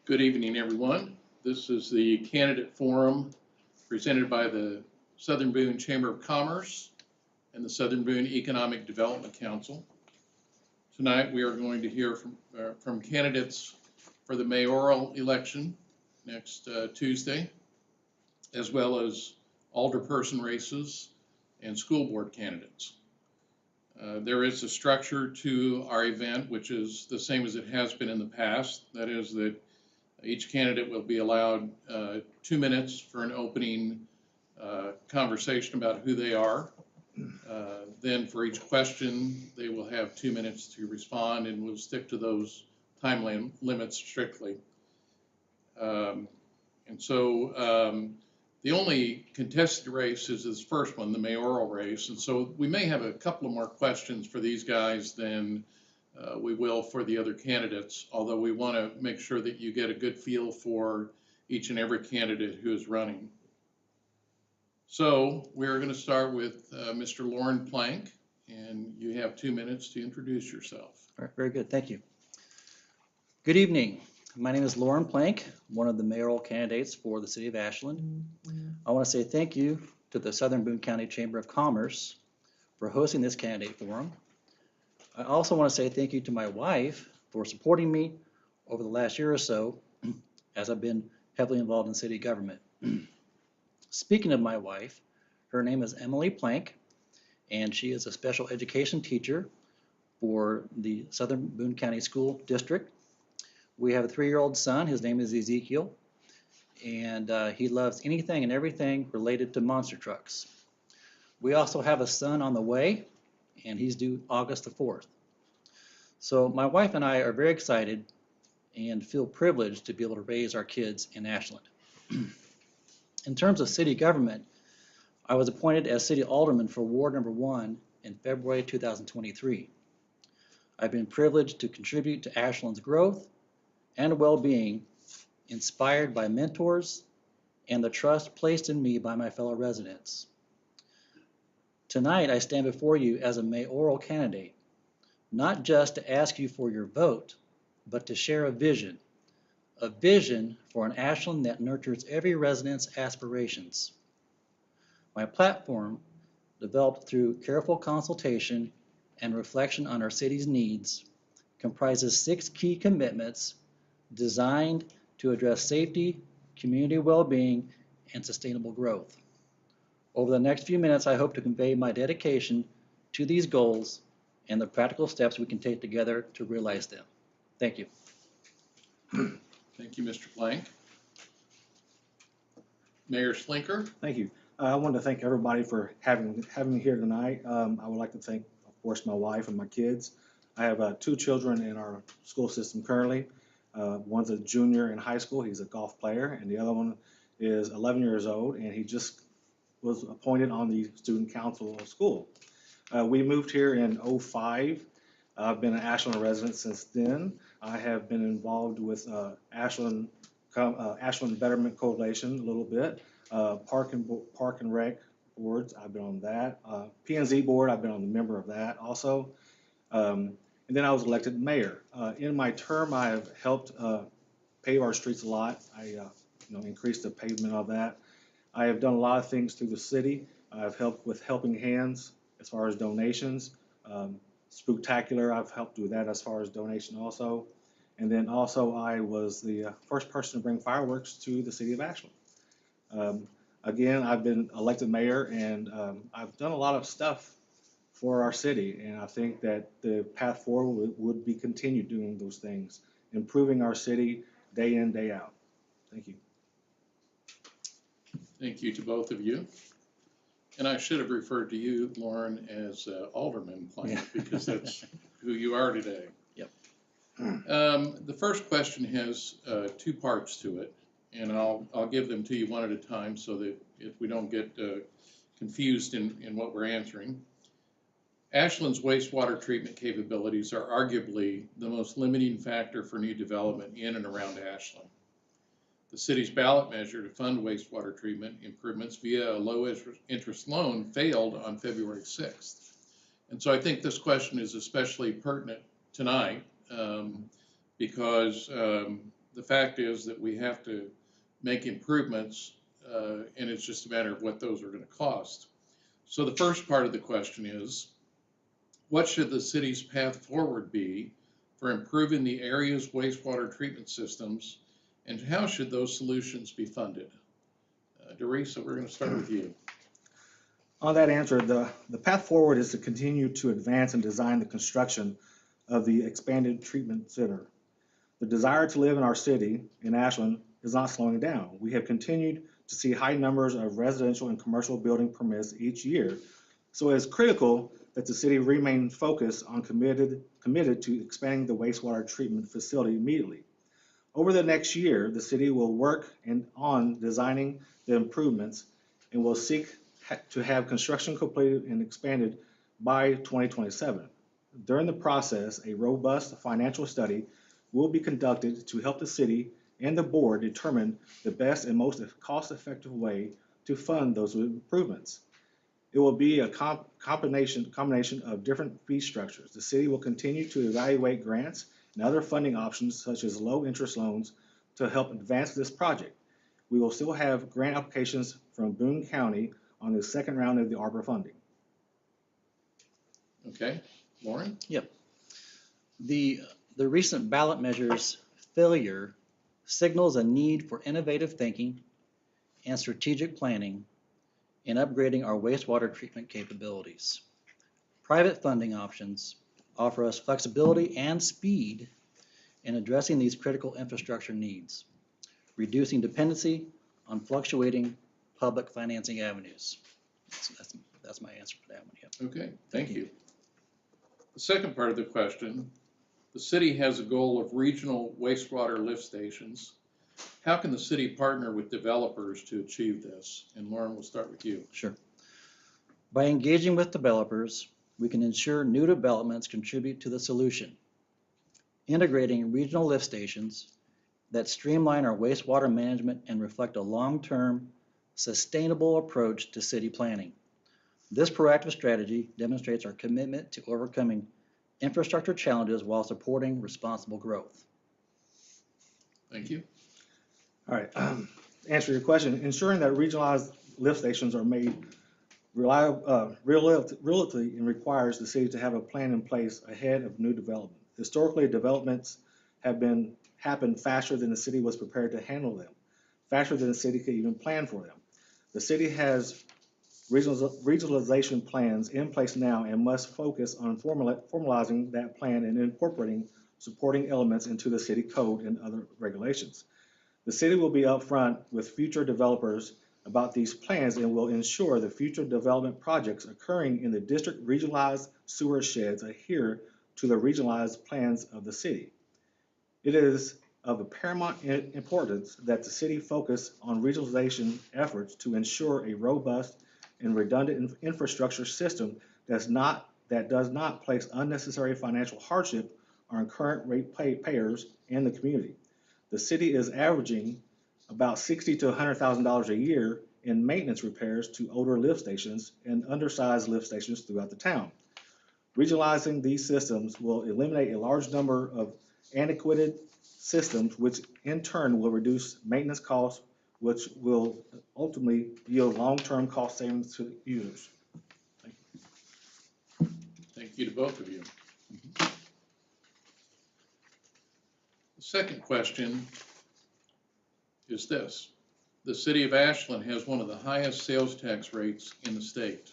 Good evening, everyone. This is the candidate forum presented by the Southern Boone Chamber of Commerce and the Southern Boone Economic Development Council. Tonight, we are going to hear from candidates for the mayoral election next Tuesday, as well as alderperson races and school board candidates. There is a structure to our event, which is the same as it has been in the past. That is that each candidate will be allowed 2 minutes for an opening conversation about who they are. Then for each question, they will have 2 minutes to respond, and we'll stick to those time limits strictly. The only contested race is this first one, the mayoral race. And so we may have a couple of more questions for these guys than we will for the other candidates, although we want to make sure that you get a good feel for each and every candidate who is running. So we're going to start with Mr. Lauren Plank, and you have 2 minutes to introduce yourself. All right, very good, thank you. Good evening. My name is Lauren Plank, one of the mayoral candidates for the city of Ashland. I want to say thank you to the Southern Boone County Chamber of Commerce for hosting this candidate forum. I also want to say thank you to my wife for supporting me over the last year or so as I've been heavily involved in city government. Speaking of my wife, her name is Emily Plank, and she is a special education teacher for the Southern Boone County School District. We have a 3-year-old son. His name is Ezekiel, and he loves anything and everything related to monster trucks. We also have a son on the way, and he's due August the 4th. So my wife and I are very excited and feel privileged to be able to raise our kids in Ashland. In terms of city government, I was appointed as city alderman for Ward Number 1 in February 2023. I've been privileged to contribute to Ashland's growth and well-being, inspired by mentors and the trust placed in me by my fellow residents. Tonight, I stand before you as a mayoral candidate, not just to ask you for your vote, but to share a vision for an Ashland that nurtures every resident's aspirations. My platform, developed through careful consultation and reflection on our city's needs, comprises 6 key commitments designed to address safety, community well-being, and sustainable growth. Over the next few minutes, I hope to convey my dedication to these goals and the practical steps we can take together to realize them. Thank you. Thank you, Mr. Plank. Mayor Slinker. Thank you. I wanted to thank everybody for having me here tonight. I would like to thank, of course, my wife and my kids. I have 2 children in our school system currently. One's a junior in high school. He's a golf player, and the other one is 11 years old, and he just was appointed on the student council of school. We moved here in '05. I've been an Ashland resident since then. I have been involved with Ashland Betterment Coalition a little bit. Park and Rec boards, I've been on that. P&Z board, I've been on the member of that also. And then I was elected mayor. In my term, I have helped pave our streets a lot. I increased the pavement of that. I have done a lot of things through the city. I've helped with Helping Hands as far as donations. Spooktacular, I've helped do that as far as donation also. And then also I was the first person to bring fireworks to the city of Ashland. Again, I've been elected mayor, and I've done a lot of stuff for our city, and I think that the path forward would be continued doing those things, improving our city day in, day out. Thank you. Thank you to both of you. And I should have referred to you, Lauren, as Alderman Plank, because that's who you are today. Yep. The first question has 2 parts to it, and I'll give them to you one at a time so that we don't get confused in what we're answering. Ashland's wastewater treatment capabilities are arguably the most limiting factor for new development in and around Ashland. The city's ballot measure to fund wastewater treatment improvements via a low-interest loan failed on February 6th. And so I think this question is especially pertinent tonight because the fact is that we have to make improvements, and it's just a matter of what those are going to cost. So the first part of the question is, what should the city's path forward be for improving the area's wastewater treatment systems, and how should those solutions be funded? Teresa, we're going to start with you. On that answer, the path forward is to continue to advance and design the construction of the expanded treatment center. The desire to live in our city, in Ashland, is not slowing down. We have continued to see high numbers of residential and commercial building permits each year, so it is critical that the city remain focused on committed to expanding the wastewater treatment facility immediately. Over the next year, the city will work on designing the improvements and will seek to have construction completed and expanded by 2027. During the process, a robust financial study will be conducted to help the city and the board determine the best and most cost-effective way to fund those improvements. It will be a combination of different fee structures. The city will continue to evaluate grants and other funding options such as low-interest loans to help advance this project. We will still have grant applications from Boone County on the second round of the ARPA funding. Okay, Lauren? Yep. The recent ballot measures failure signals a need for innovative thinking and strategic planning in upgrading our wastewater treatment capabilities. Private funding options offer us flexibility and speed in addressing these critical infrastructure needs, reducing dependency on fluctuating public financing avenues. That's my answer for that one. Yep. Okay, thank you. The second part of the question, the city has a goal of regional wastewater lift stations. How can the city partner with developers to achieve this? And Lauren, we'll start with you. Sure. By engaging with developers, we can ensure new developments contribute to the solution. Integrating regional lift stations that streamline our wastewater management and reflect a long-term, sustainable approach to city planning. This proactive strategy demonstrates our commitment to overcoming infrastructure challenges while supporting responsible growth. Thank you. All right, to answer your question, ensuring that regionalized lift stations are made reliable, reality and requires the city to have a plan in place ahead of new development. Historically, developments have happened faster than the city was prepared to handle them, faster than the city could even plan for them. The city has regionalization plans in place now and must focus on formalizing that plan and incorporating supporting elements into the city code and other regulations. The city will be upfront with future developers about these plans and will ensure the future development projects occurring in the district regionalized sewer sheds adhere to the regionalized plans of the city. It is of paramount importance that the city focus on regionalization efforts to ensure a robust and redundant infrastructure system that does not place unnecessary financial hardship on current ratepayers and the community. The city is averaging about $60,000 to $100,000 a year in maintenance repairs to older lift stations and undersized lift stations throughout the town. Regionalizing these systems will eliminate a large number of antiquated systems, which in turn will reduce maintenance costs, which will ultimately yield long-term cost savings to users. Thank you. Thank you to both of you. The second question is this. The city of Ashland has one of the highest sales tax rates in the state.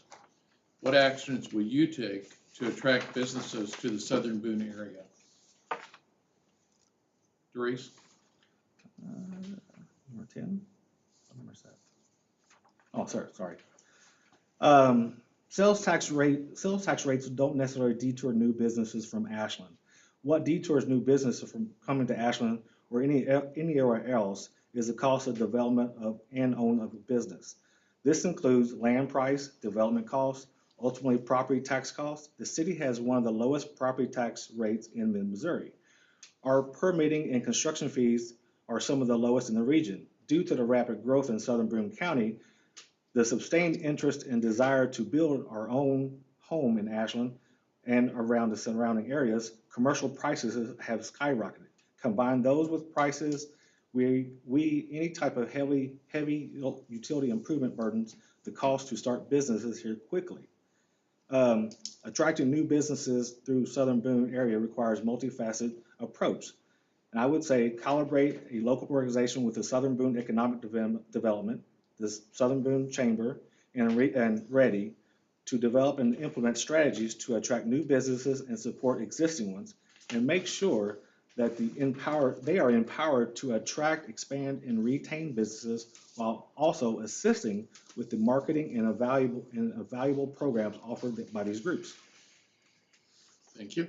What actions will you take to attract businesses to the southern Boone area? Doris? Number 10? Number 7. Oh, sorry. Sales tax rates don't necessarily detour new businesses from Ashland. What detours new businesses from coming to Ashland or anywhere else is the cost of development and own of a business. This includes land price, development costs, ultimately property tax costs. The city has one of the lowest property tax rates in Mid-Missouri. Our permitting and construction fees are some of the lowest in the region. Due to the rapid growth in southern Boone County, the sustained interest and desire to build our own home in Ashland and around the surrounding areas, commercial prices have skyrocketed. Combine those with prices, any type of heavy utility improvement burdens, the cost to start businesses here quickly. Attracting new businesses through Southern Boone area requires multifaceted approach. And I would say calibrate a local organization with the Southern Boone Economic Development, the Southern Boone Chamber, and Ready to develop and implement strategies to attract new businesses and support existing ones, and make sure that they are empowered to attract, expand, and retain businesses while also assisting with the marketing and valuable programs offered by these groups. Thank you.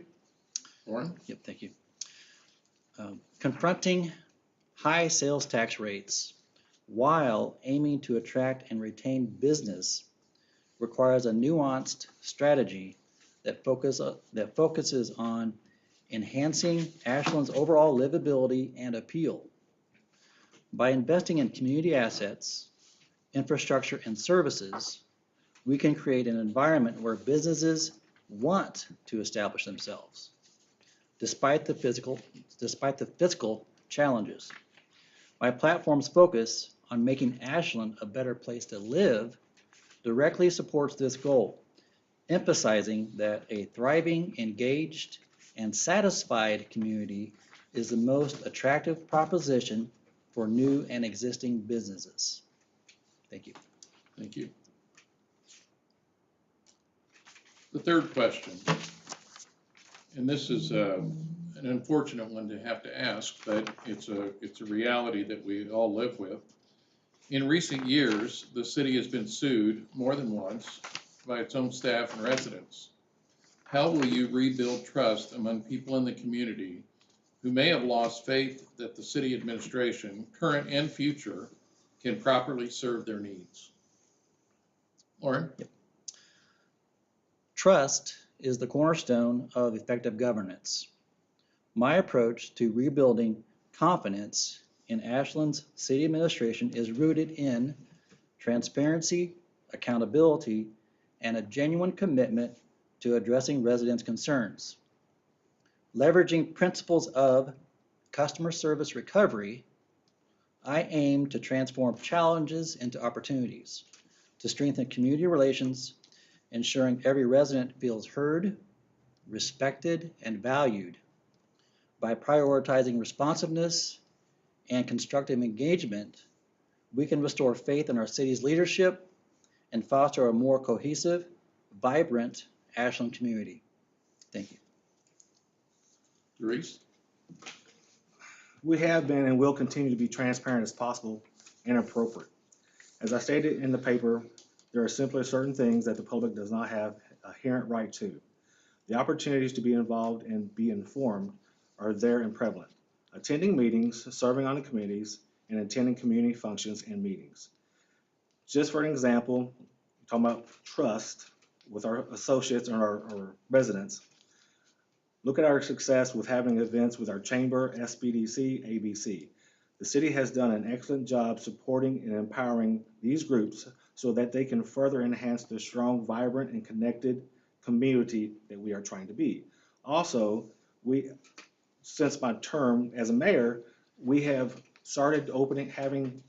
Lauren? Yep, thank you. Confronting high sales tax rates while aiming to attract and retain business requires a nuanced strategy that focuses on enhancing Ashland's overall livability and appeal. By investing in community assets, infrastructure, and services, we can create an environment where businesses want to establish themselves, despite the fiscal challenges. My platform's focus on making Ashland a better place to live directly supports this goal, emphasizing that a thriving, engaged, and satisfied community is the most attractive proposition for new and existing businesses. Thank you. Thank you. The third question, and this is an unfortunate one to have to ask, but it's a reality that we all live with. In recent years, the city has been sued more than once by its own staff and residents. How will you rebuild trust among people in the community who may have lost faith that the city administration, current and future, can properly serve their needs? Lauren? Yep. Trust is the cornerstone of effective governance. My approach to rebuilding confidence in Ashland's city administration is rooted in transparency, accountability, and a genuine commitment to addressing residents' concerns. Leveraging principles of customer service recovery, I aim to transform challenges into opportunities, to strengthen community relations, ensuring every resident feels heard, respected, and valued. By prioritizing responsiveness and constructive engagement, we can restore faith in our city's leadership and foster a more cohesive, vibrant Ashland community. Thank you. Therese? We have been and will continue to be transparent as possible and appropriate. As I stated in the paper, there are simply certain things that the public does not have an inherent right to. The opportunities to be involved and be informed are there and prevalent. Attending meetings, serving on the committees, and attending community functions and meetings. Just for an example, talking about trust with our associates and our residents. Look at our success with having events with our chamber, SBDC, ABC. The city has done an excellent job supporting and empowering these groups so that they can further enhance the strong, vibrant, and connected community that we are trying to be. Also, since my term as a mayor, we have started having,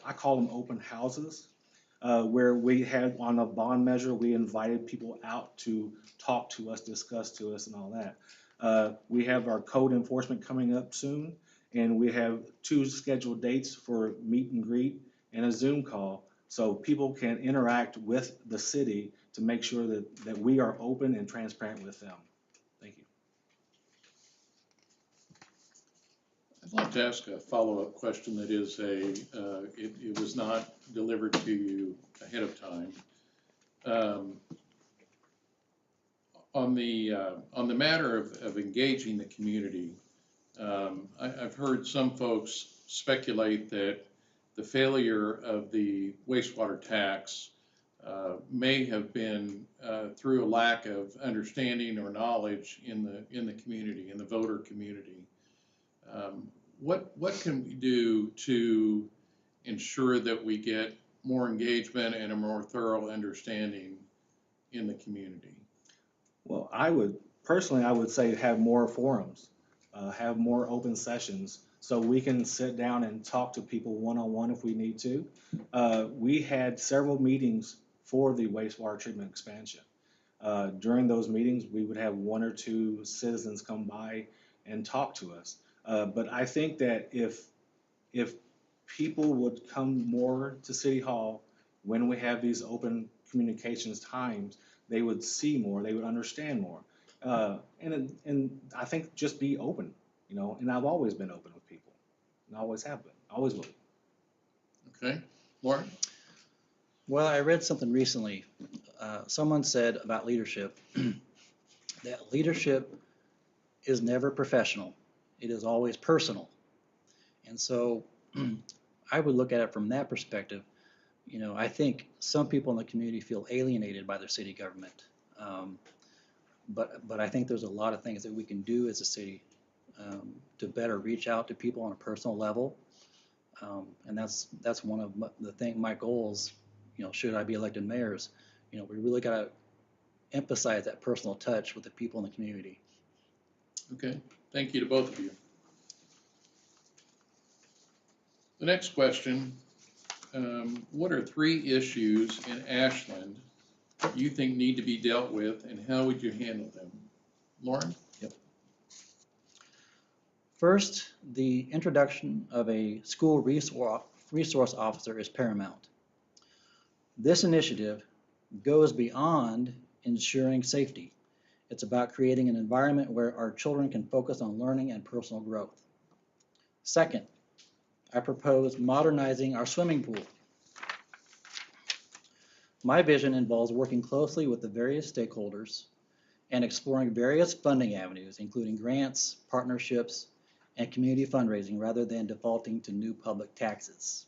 I call them open houses, where we had on a bond measure, we invited people out to talk to us, discuss to us, and all that. We have our code enforcement coming up soon, and we have 2 scheduled dates for meet and greet and a Zoom call, so people can interact with the city to make sure that we are open and transparent with them. Thank you. I'd like to ask a follow-up question that is it was not delivered to you ahead of time. On the matter of engaging the community, I've heard some folks speculate that the failure of the wastewater tax may have been through a lack of understanding or knowledge in the community, in the voter community. What can we do to ensure that we get more engagement and a more thorough understanding in the community? Well, I would say have more forums. have more open sessions so we can sit down and talk to people one-on-one if we need to. We had several meetings for the wastewater treatment expansion. During those meetings, we would have one or two citizens come by and talk to us. But I think that if people would come more to City Hall when we have these open communications times, they would see more, they would understand more. And I think just be open, you know, and I've always been open with people, and I always have been, always will be. Okay, Lauren? Well, I read something recently. Someone said about leadership that leadership is never professional. It is always personal. And so I would look at it from that perspective. You know, I think some people in the community feel alienated by their city government. But I think there's a lot of things that we can do as a city to better reach out to people on a personal level. And that's one of my goals, you know, should I be elected mayors. You know, we really got to emphasize that personal touch with the people in the community. Okay, thank you to both of you. The next question, what are 3 issues in Ashland you think need to be dealt with, and how would you handle them? Lauren? Yep. First, the introduction of a school resource officer is paramount. This initiative goes beyond ensuring safety. It's about creating an environment where our children can focus on learning and personal growth. Second, I propose modernizing our swimming pool. My vision involves working closely with the various stakeholders and exploring various funding avenues, including grants, partnerships, and community fundraising, rather than defaulting to new public taxes.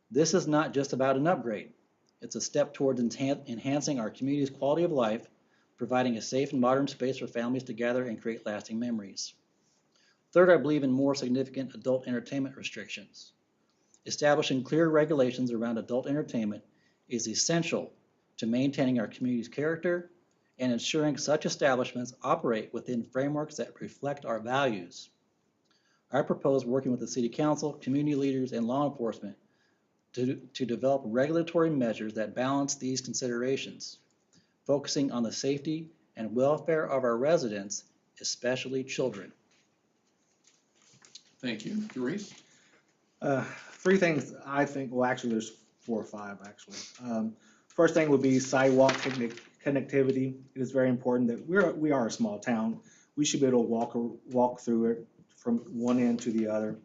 This is not just about an upgrade. It's a step towards enhancing our community's quality of life, providing a safe and modern space for families to gather and create lasting memories. Third, I believe in more significant adult entertainment restrictions. Establishing clear regulations around adult entertainment is essential to maintaining our community's character and ensuring such establishments operate within frameworks that reflect our values. I propose working with the City Council, community leaders, and law enforcement to develop regulatory measures that balance these considerations, focusing on the safety and welfare of our residents, especially children. Thank you. Therese? 3 things I think, well, actually there's 4 or 5 actually. First thing would be sidewalk connectivity. It is very important that we are a small town. We should be able to walk through it from one end to the other.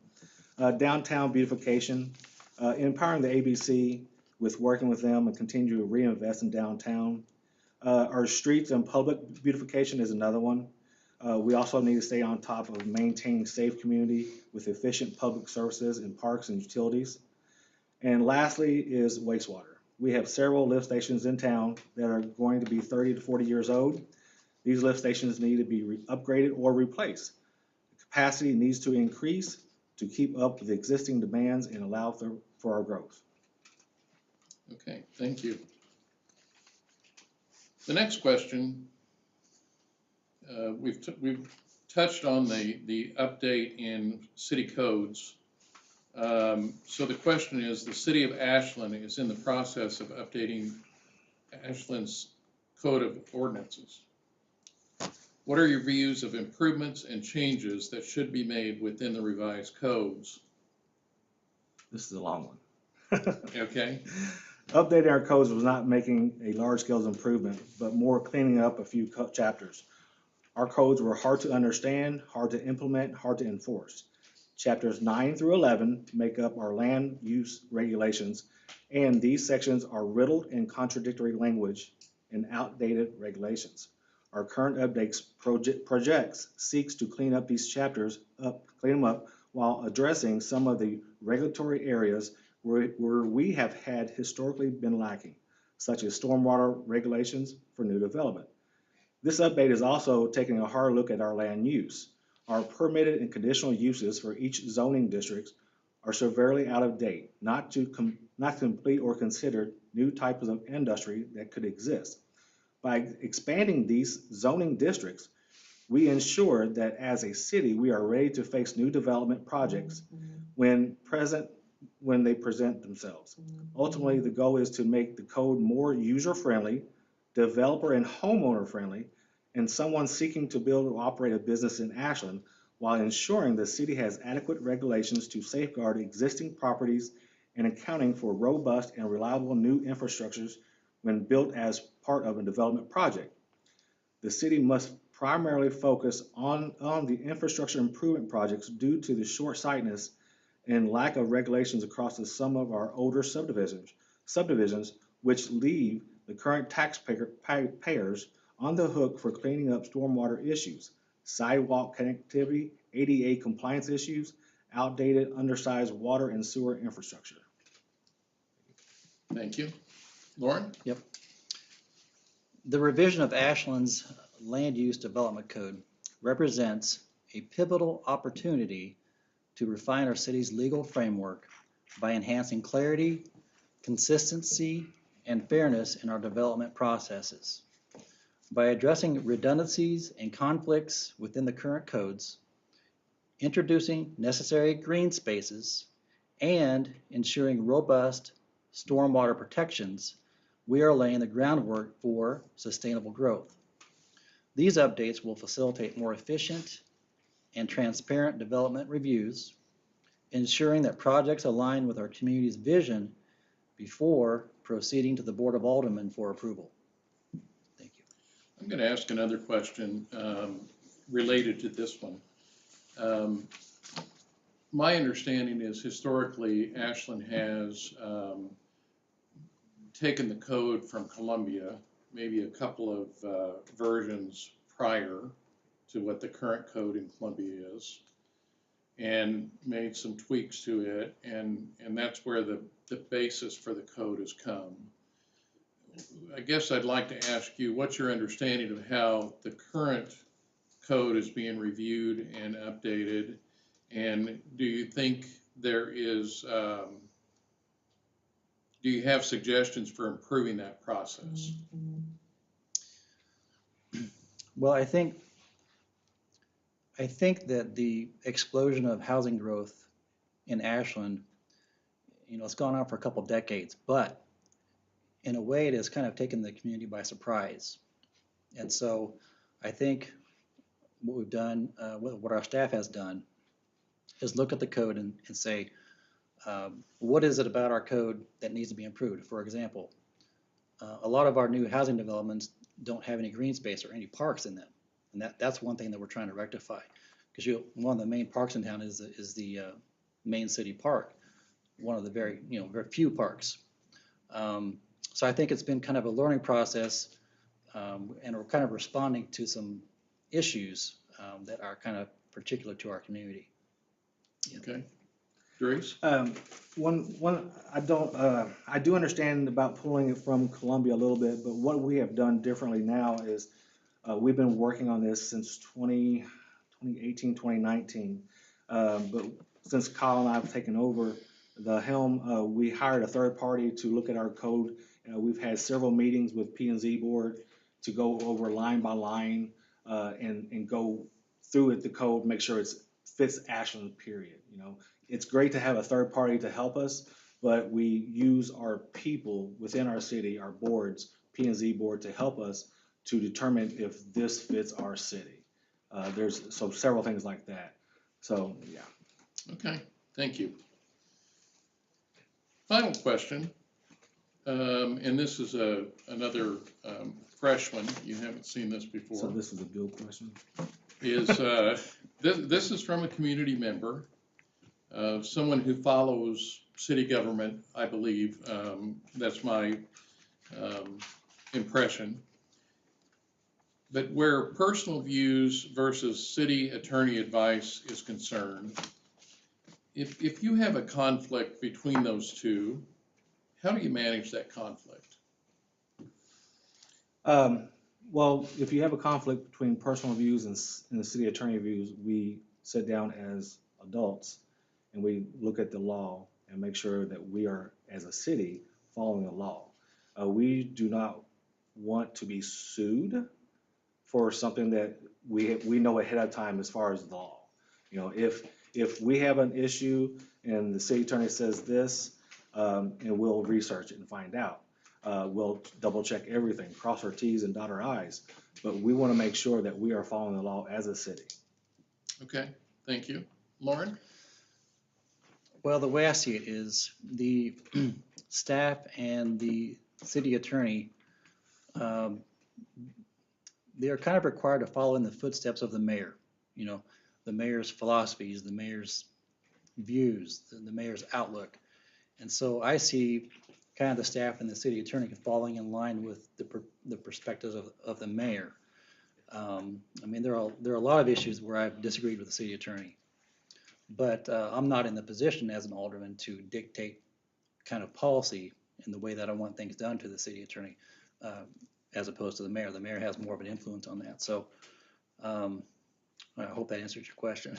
Downtown beautification, empowering the ABC with working with them and continue to reinvest in downtown. Our streets and public beautification is another one. We also need to stay on top of maintaining safe community with efficient public services in parks and utilities. And lastly is wastewater. We have several lift stations in town that are going to be 30 to 40 years old. These lift stations need to be upgraded or replaced. The capacity needs to increase to keep up with existing demands and allow for our growth. Okay, thank you. The next question, we've touched on the update in city codes. So the question is, the city of Ashland is in the process of updating Ashland's code of ordinances. What are your views of improvements and changes that should be made within the revised codes? This is a long one. Okay. Updating our codes was not making a large-scale improvement, but more cleaning up a few chapters. Our codes were hard to understand, hard to implement, hard to enforce. Chapters 9 through 11 make up our land use regulations, and these sections are riddled in contradictory language and outdated regulations. Our current updates projects seeks to clean up these chapters clean them up while addressing some of the regulatory areas where we have had historically been lacking, such as stormwater regulations for new development. This update is also taking a hard look at our land use. Our permitted and conditional uses for each zoning district are severely out of date, not complete or considered new types of industry that could exist. By expanding these zoning districts, We ensure that as a city, we are ready to face new development projects when they present themselves. Ultimately, the goal is to make the code more user-friendly, developer and homeowner friendly, and someone seeking to build or operate a business in Ashland while ensuring the city has adequate regulations to safeguard existing properties and accounting for robust and reliable new infrastructures when built as part of a development project. The city must primarily focus on the infrastructure improvement projects due to the short-sightedness and lack of regulations across some of our older subdivisions, which leave the current taxpayers on the hook for cleaning up stormwater issues, sidewalk connectivity, ADA compliance issues, outdated, undersized water and sewer infrastructure. Thank you. Lauren? Yep. The revision of Ashland's Land Use Development Code represents a pivotal opportunity to refine our city's legal framework by enhancing clarity, consistency, and fairness in our development processes. By addressing redundancies and conflicts within the current codes, introducing necessary green spaces, and ensuring robust stormwater protections, we are laying the groundwork for sustainable growth. These updates will facilitate more efficient and transparent development reviews, ensuring that projects align with our community's vision before proceeding to the Board of Aldermen for approval. Thank you. I'm going to ask another question related to this one. My understanding is historically Ashland has taken the code from Columbia, maybe a couple of versions prior to what the current code in Columbia is, and made some tweaks to it, and that's where the basis for the code has come. I guess I'd like to ask you, what's your understanding of how the current code is being reviewed and updated, and do you think there is, do you have suggestions for improving that process? Well, I think that the explosion of housing growth in Ashland, it's gone on for a couple decades, but in a way it has kind of taken the community by surprise. And so I think what we've done, what our staff has done, is look at the code and say, what is it about our code that needs to be improved? For example, a lot of our new housing developments don't have any green space or any parks in them. And that's one thing that we're trying to rectify. Because one of the main parks in town is the main city park, one of the very few parks. So I think it's been kind of a learning process, and we're kind of responding to some issues that are kind of particular to our community. Okay. Grace? I do understand about pulling it from Columbia a little bit, but what we have done differently now is we've been working on this since 2018, 2019. But since Kyle and I have taken over the helm, we hired a third party to look at our code. We've had several meetings with P&Z board to go over line by line and go through the code, make sure it fits Ashland, period. It's great to have a third party to help us, but we use our people within our city, our boards, P&Z board, to help us to determine if this fits our city. There's several things like that. So, yeah. Okay, thank you. Final question, and this is another fresh one. You haven't seen this before. So this is a Bill question? This is from a community member, someone who follows city government, I believe. That's my impression. But where personal views versus city attorney advice is concerned, if you have a conflict between those two, how do you manage that conflict? Well, if you have a conflict between personal views and the city attorney views, we sit down as adults and we look at the law and make sure that we are, as a city, following the law. We do not want to be sued for something that we know ahead of time as far as the law. You know, if we have an issue and the city attorney says this, and we'll research it and find out. We'll double check everything, cross our Ts and dot our Is, but we want to make sure that we are following the law as a city. Okay, thank you. Lauren? Well, the way I see it is the staff and the city attorney, they are kind of required to follow in the footsteps of the mayor. You know, the mayor's philosophies, the mayor's views, the mayor's outlook. And so I see kind of the staff and the city attorney falling in line with the perspectives of the mayor. I mean, there are a lot of issues where I've disagreed with the city attorney, but I'm not in the position as an alderman to dictate kind of policy in the way that I want things done to the city attorney, as opposed to the mayor. The mayor has more of an influence on that. So I hope that answers your question.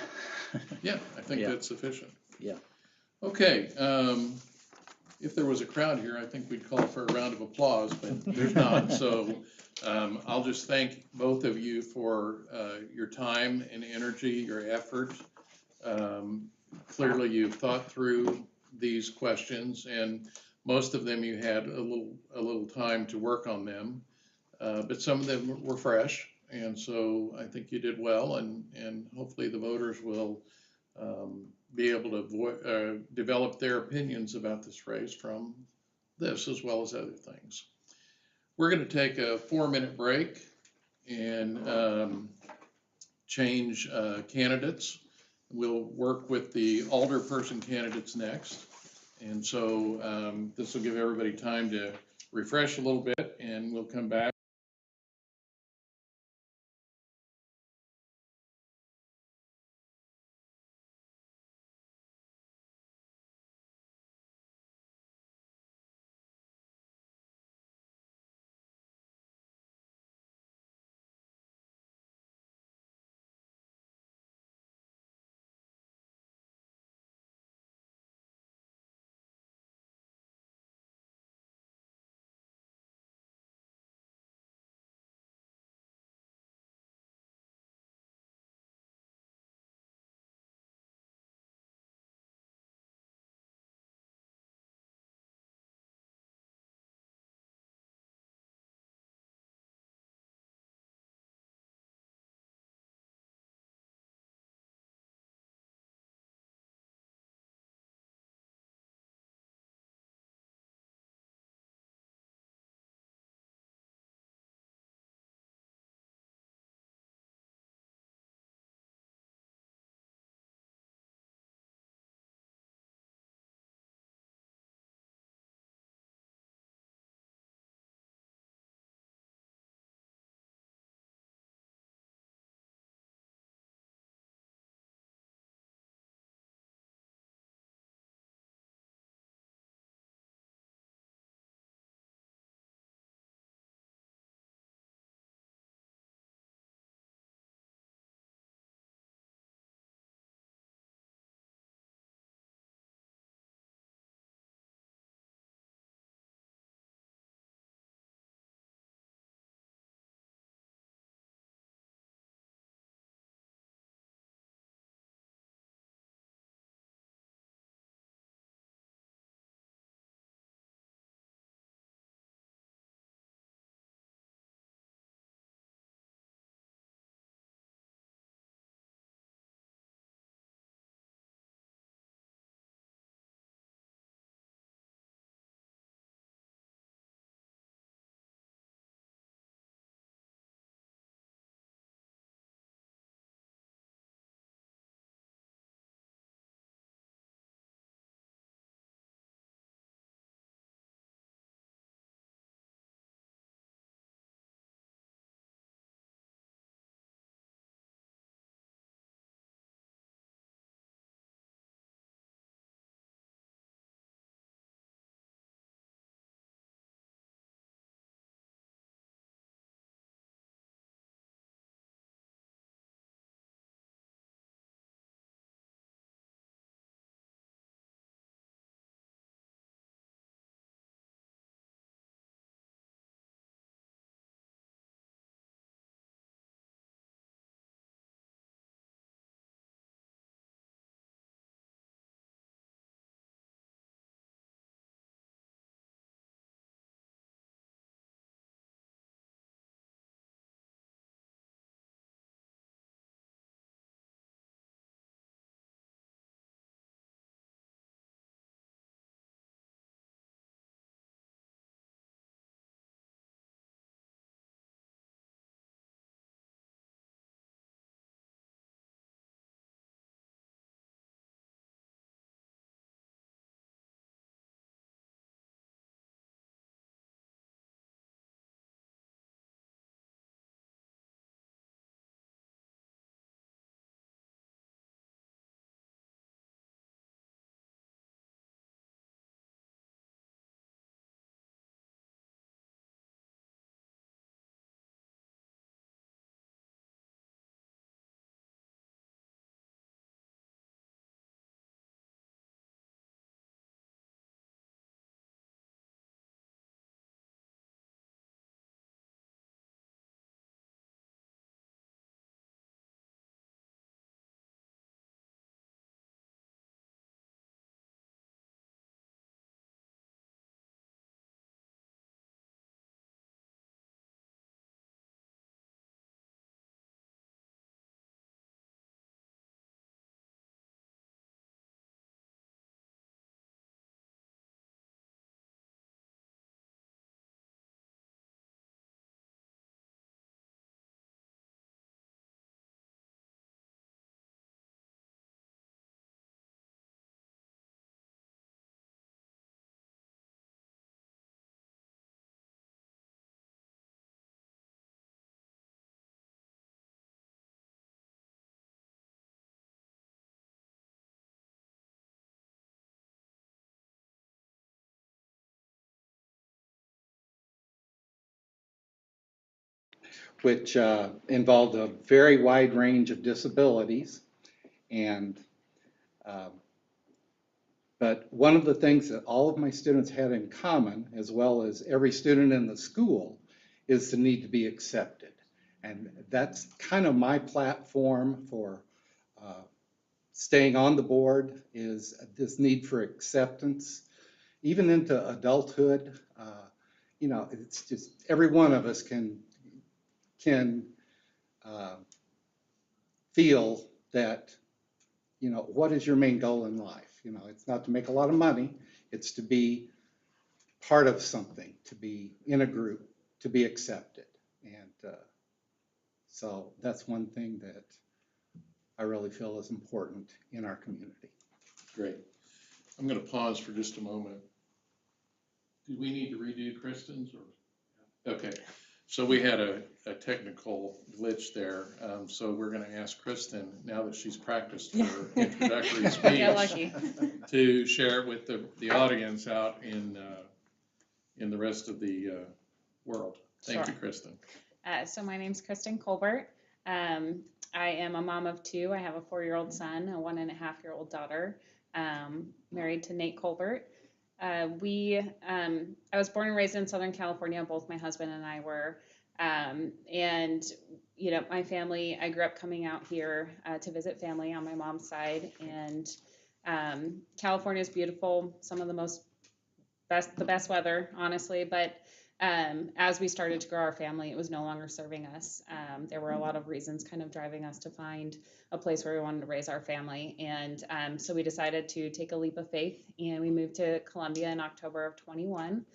Yeah, I think Yeah. that's sufficient. Yeah. Okay, if there was a crowd here, I think we'd call for a round of applause, but there's not. So I'll just thank both of you for your time and energy, your effort. Clearly, you've thought through these questions, and most of them you had a little time to work on them, but some of them were fresh, and so I think you did well, and hopefully the voters will be able to develop their opinions about this race from this as well as other things. We're going to take a 4-minute break and change candidates. We'll work with the alderperson candidates next. And so this will give everybody time to refresh a little bit, and we'll come back. which involved a very wide range of disabilities. And but one of the things that all of my students had in common, as well as every student in the school, is the need to be accepted. And that's kind of my platform for staying on the board, is this need for acceptance. Even into adulthood, you know, it's just every one of us can feel that, you know, what is your main goal in life? You know, it's not to make a lot of money, it's to be part of something, to be in a group, to be accepted. And so that's one thing that I really feel is important in our community. Great. I'm going to pause for just a moment. Do we need to redo Kristen's or? Okay, so we had a technical glitch there. So we're going to ask Kristen, now that she's practiced her introductory speech, to share it with the audience out in the rest of the world. Thank you, Kristen. So my name's Kristen Colbert. I am a mom of two. I have a 4-year-old son, a 1.5-year-old daughter, married to Nate Colbert. I was born and raised in Southern California. Both my husband and I were. And, you know, my family, I grew up coming out here to visit family on my mom's side. And California is beautiful, some of the best weather, honestly. But as we started to grow our family, it was no longer serving us. There were a lot of reasons kind of driving us to find a place where we wanted to raise our family. And so we decided to take a leap of faith, and we moved to Columbia in October of 21.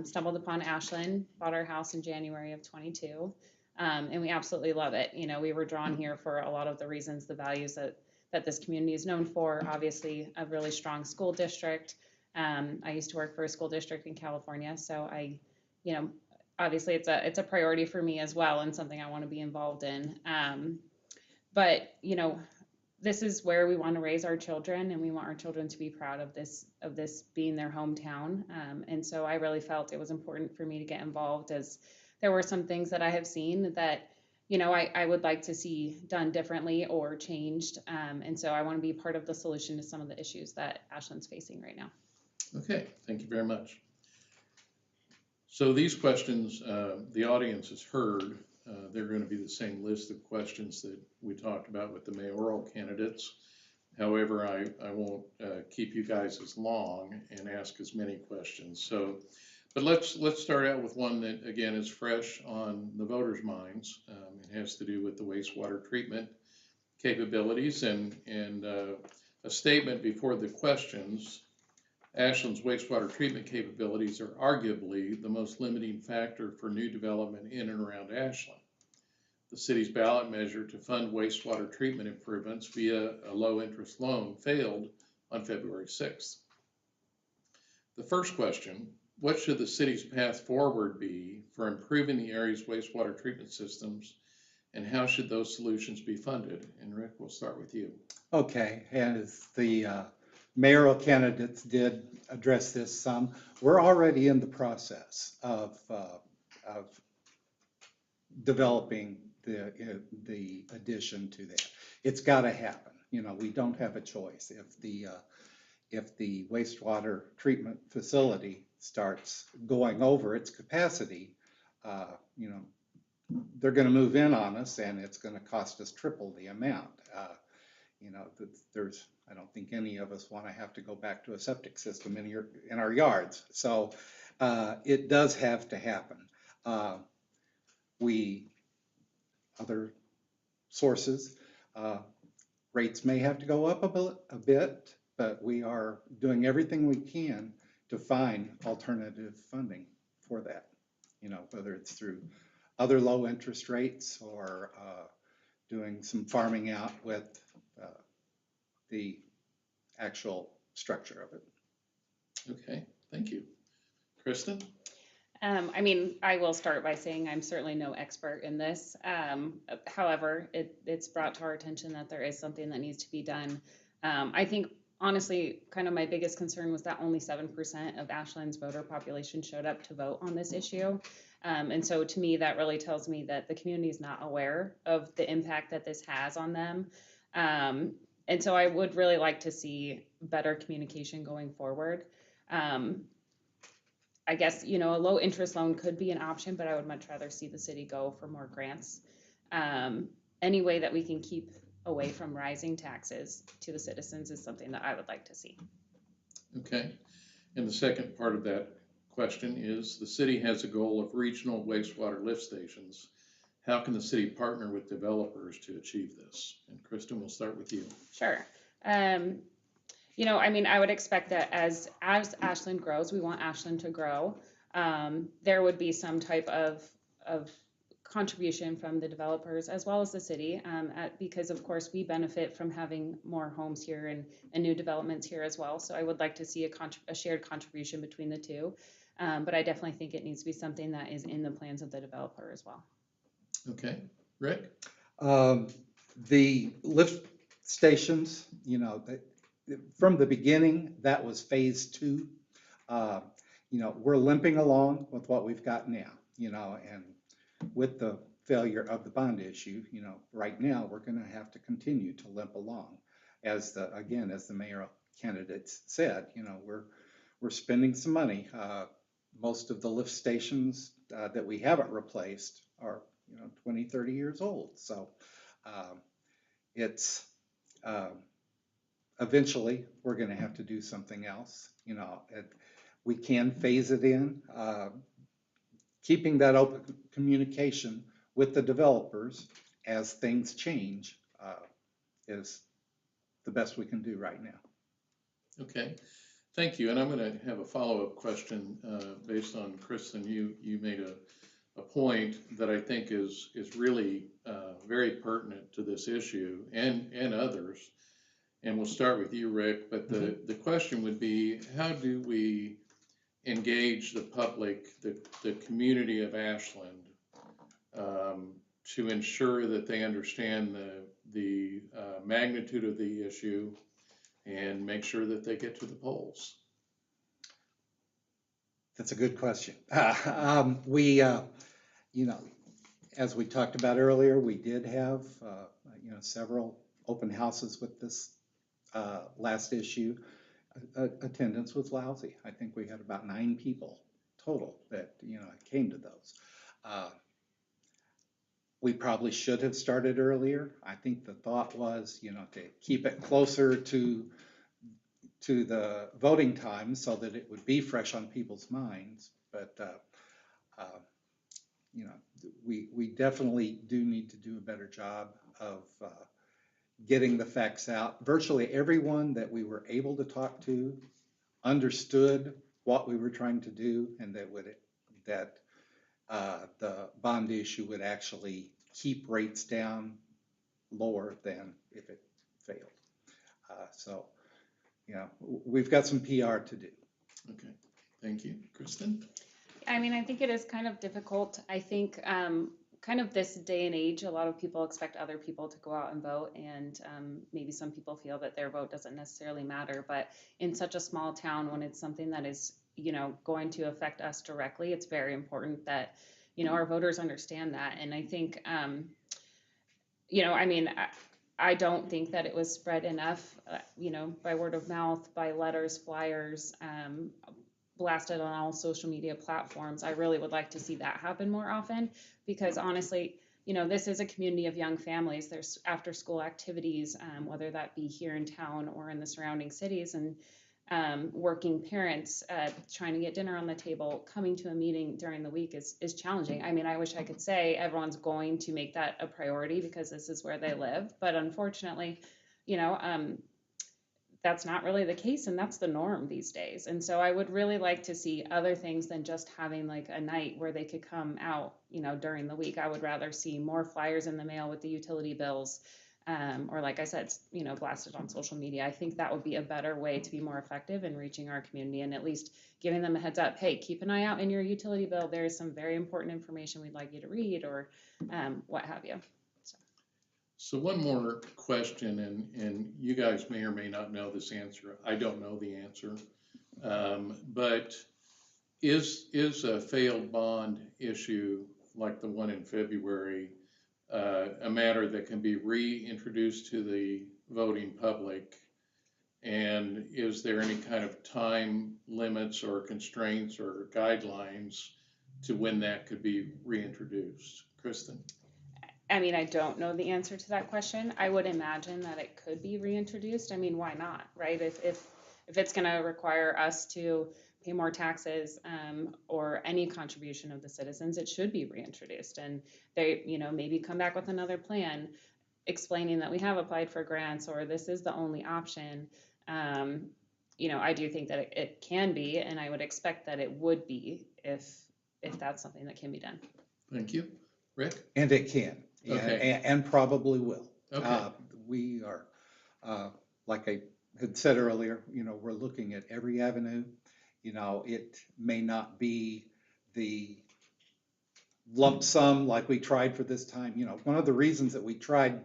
Stumbled upon Ashland, bought our house in January of 22. And we absolutely love it. You know, we were drawn here for a lot of the reasons, the values that this community is known for. Obviously, a really strong school district. I used to work for a school district in California, so you know, obviously it's a priority for me as well, and something I want to be involved in. But you know, this is where we want to raise our children, and we want our children to be proud of this being their hometown. And so I really felt it was important for me to get involved, as there were some things that I have seen that, you know, I would like to see done differently or changed. And so I want to be part of the solution to some of the issues that Ashland's facing right now. Okay, thank you very much. So these questions, the audience has heard. They're going to be the same list of questions that we talked about with the mayoral candidates. However, I won't keep you guys as long and ask as many questions. So, but let's start out with one that, again, is fresh on the voters' minds. It has to do with the wastewater treatment capabilities, and a statement before the questions. Ashland's wastewater treatment capabilities are arguably the most limiting factor for new development in and around Ashland. The city's ballot measure to fund wastewater treatment improvements via a low-interest loan failed on February 6th. The first question, what should the city's path forward be for improving the area's wastewater treatment systems, and how should those solutions be funded? And Rick, we'll start with you. Okay, as the mayoral candidates did address this some, we're already in the process of developing the addition to that. It's got to happen. You know, we don't have a choice. If the wastewater treatment facility starts going over its capacity, you know, they're going to move in on us, and it's going to cost us triple the amount. You know, I don't think any of us want to have to go back to a septic system in our yards. So it does have to happen. Other sources, rates may have to go up a bit, but we are doing everything we can to find alternative funding for that. You know, whether it's through other low interest rates or doing some farming out with the actual structure of it. Okay, thank you. Kristen? I mean, I will start by saying I'm certainly no expert in this. However, it's brought to our attention that there is something that needs to be done. I think, honestly, kind of my biggest concern was that only 7% of Ashland's voter population showed up to vote on this issue. And so to me, that really tells me that the community is not aware of the impact that this has on them. And so I would really like to see better communication going forward. I guess, a low interest loan could be an option, but I would much rather see the city go for more grants. Any way that we can keep away from rising taxes to the citizens is something that I would like to see. Okay. And the second part of that question is, the city has a goal of regional wastewater lift stations. How can the city partner with developers to achieve this? And Kristen, we'll start with you. Sure. I would expect that as Ashland grows, we want Ashland to grow. There would be some type of contribution from the developers as well as the city, because of course we benefit from having more homes here and new developments here as well. So I would like to see a shared contribution between the two. But I definitely think it needs to be something that is in the plans of the developer as well. Okay. Rick? The lift stations, from the beginning, that was phase 2. We're limping along with what we've got now, and with the failure of the bond issue, right now we're going to have to continue to limp along. As the mayoral candidates said, we're spending some money. Most of the lift stations that we haven't replaced are 20, 30 years old. So it's eventually we're going to have to do something else. We can phase it in. Keeping that open communication with the developers as things change is the best we can do right now. Okay. Thank you. And I'm going to have a follow-up question based on Kristen. You made a point that I think is really very pertinent to this issue and others. And we'll start with you, Rick. But the question would be, how do we engage the public, the community of Ashland, to ensure that they understand the magnitude of the issue and make sure that they get to the polls? That's a good question. As we talked about earlier, we did have, several open houses with this last issue. Attendance was lousy. I think we had about 9 people total that, came to those. We probably should have started earlier. I think the thought was, to keep it closer to the voting time so that it would be fresh on people's minds. But, we definitely do need to do a better job of getting the facts out. Virtually everyone that we were able to talk to understood what we were trying to do, and that the bond issue would actually keep rates down lower than if it failed. So, we've got some PR to do. Okay, thank you. Kristen? I think it is kind of difficult. I think kind of this day and age, a lot of people expect other people to go out and vote, and maybe some people feel that their vote doesn't necessarily matter. But in such a small town, when it's something that is, going to affect us directly, it's very important that, our voters understand that. And I think, I don't think that it was spread enough, by word of mouth, by letters, flyers, blasted on all social media platforms. I really would like to see that happen more often, because honestly, this is a community of young families. There's after school activities, whether that be here in town or in the surrounding cities, and working parents trying to get dinner on the table, coming to a meeting during the week is challenging. I wish I could say everyone's going to make that a priority because this is where they live, but unfortunately, that's not really the case, and that's the norm these days. And so I would really like to see other things than just having like a night where they could come out, during the week. I would rather see more flyers in the mail with the utility bills, or like I said, blasted on social media. I think that would be a better way to be more effective in reaching our community, and at least giving them a heads up. Hey, keep an eye out in your utility bill. There is some very important information we'd like you to read, or what have you. So one more question, and you guys may or may not know this answer. I don't know the answer. But Is a failed bond issue like the one in February a matter that can be reintroduced to the voting public? And is there any kind of time limits or constraints or guidelines to when that could be reintroduced? Kristen? I mean, I don't know the answer to that question. I would imagine that it could be reintroduced. I mean, why not, right? If it's gonna require us to pay more taxes, or any contribution of the citizens, it should be reintroduced. And they, maybe come back with another plan explaining that we have applied for grants or this is the only option. I do think that it can be, and I would expect that it would be if that's something that can be done. Thank you. Rick? And it can, Okay. and probably will. Okay. We are, like I had said earlier, we're looking at every avenue. It may not be the lump sum like we tried for this time. One of the reasons that we tried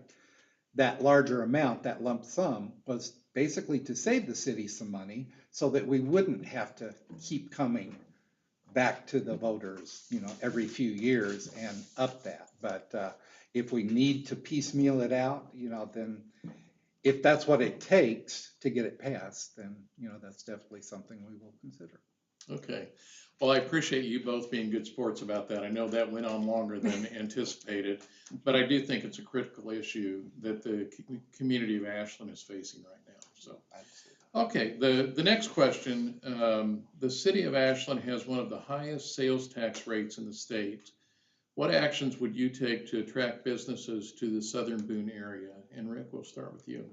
that larger amount, that lump sum, was basically to save the city some money so that we wouldn't have to keep coming back to the voters, every few years and up that. But if we need to piecemeal it out, then if that's what it takes to get it passed, then, that's definitely something we will consider. Okay. Well, I appreciate you both being good sports about that. I know that went on longer than anticipated, but I do think it's a critical issue that the community of Ashland is facing right now. So, okay, the next question, the city of Ashland has one of the highest sales tax rates in the state. What actions would you take to attract businesses to the southern Boone area? And Rick, we'll start with you.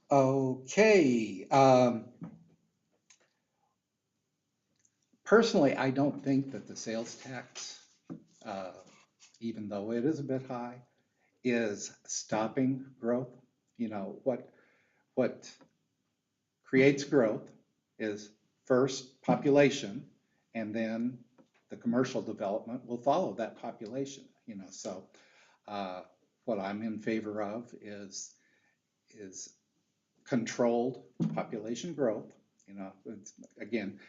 Okay. Personally, I don't think that the sales tax, even though it is a bit high, is stopping growth. What creates growth is first population, and then the commercial development will follow that population. So what I'm in favor of is controlled population growth. Again,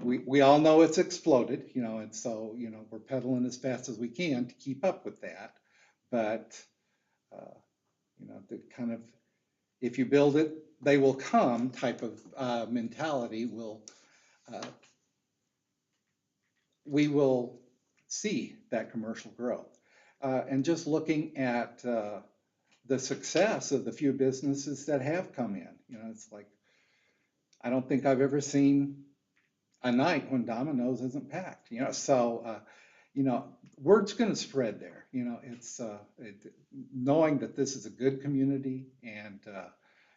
we all know it's exploded, and so, we're pedaling as fast as we can to keep up with that. But, the kind of, if you build it, they will come type of mentality we will see that commercial growth. And just looking at the success of the few businesses that have come in, it's like, I don't think I've ever seen a night when Domino's isn't packed, so, word's going to spread there. It's knowing that this is a good community and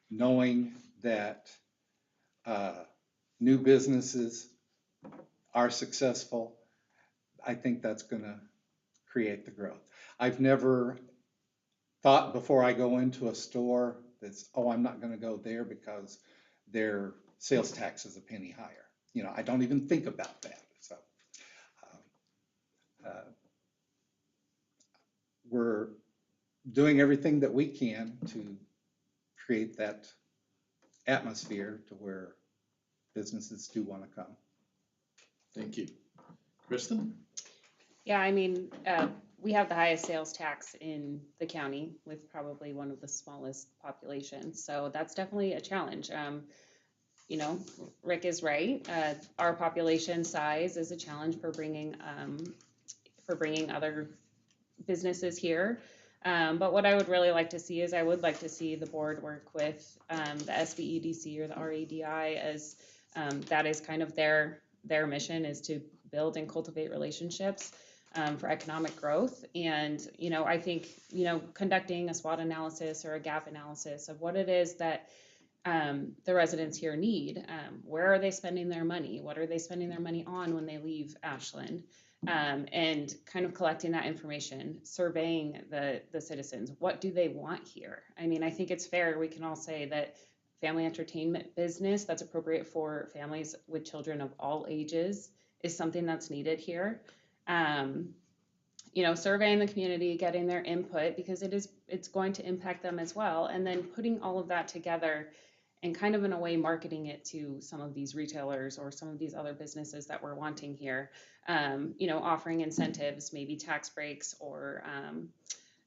knowing that new businesses are successful, I think that's going to create the growth. I've never thought before I go into a store that's, I'm not going to go there because their sales tax is a penny higher. I don't even think about that. So we're doing everything that we can to create that atmosphere to where businesses do want to come. Thank you. Kristen? Yeah, I mean, we have the highest sales tax in the county with probably one of the smallest populations. So that's definitely a challenge. Rick is right. Our population size is a challenge for bringing other businesses here. But what I would really like to see is I would like to see the board work with the SBEDC or the RADI, as that is kind of their mission, is to build and cultivate relationships for economic growth. And, I think, conducting a SWOT analysis or a gap analysis of what it is that the residents here need. Where are they spending their money? What are they spending their money on when they leave Ashland? And kind of collecting that information, surveying the citizens. What do they want here? I mean, I think it's fair. We can all say that family entertainment business that's appropriate for families with children of all ages is something that's needed here. Surveying the community, getting their input, because it's going to impact them as well. And then putting all of that together and kind of in a way marketing it to some of these retailers or some of these other businesses that we're wanting here. Offering incentives, maybe tax breaks or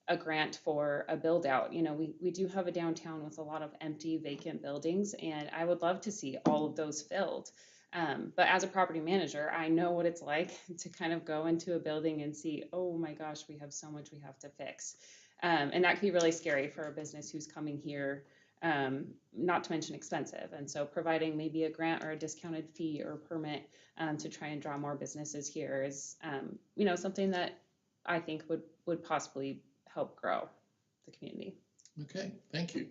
a grant for a build out. We do have a downtown with a lot of empty vacant buildings, and I would love to see all of those filled. But as a property manager, I know what it's like to kind of go into a building and see, oh my gosh, we have so much we have to fix. And that can be really scary for a business who's coming here, not to mention expensive. And so providing maybe a grant or a discounted fee or permit to try and draw more businesses here is, something that I think would possibly help grow the community. Okay, thank you.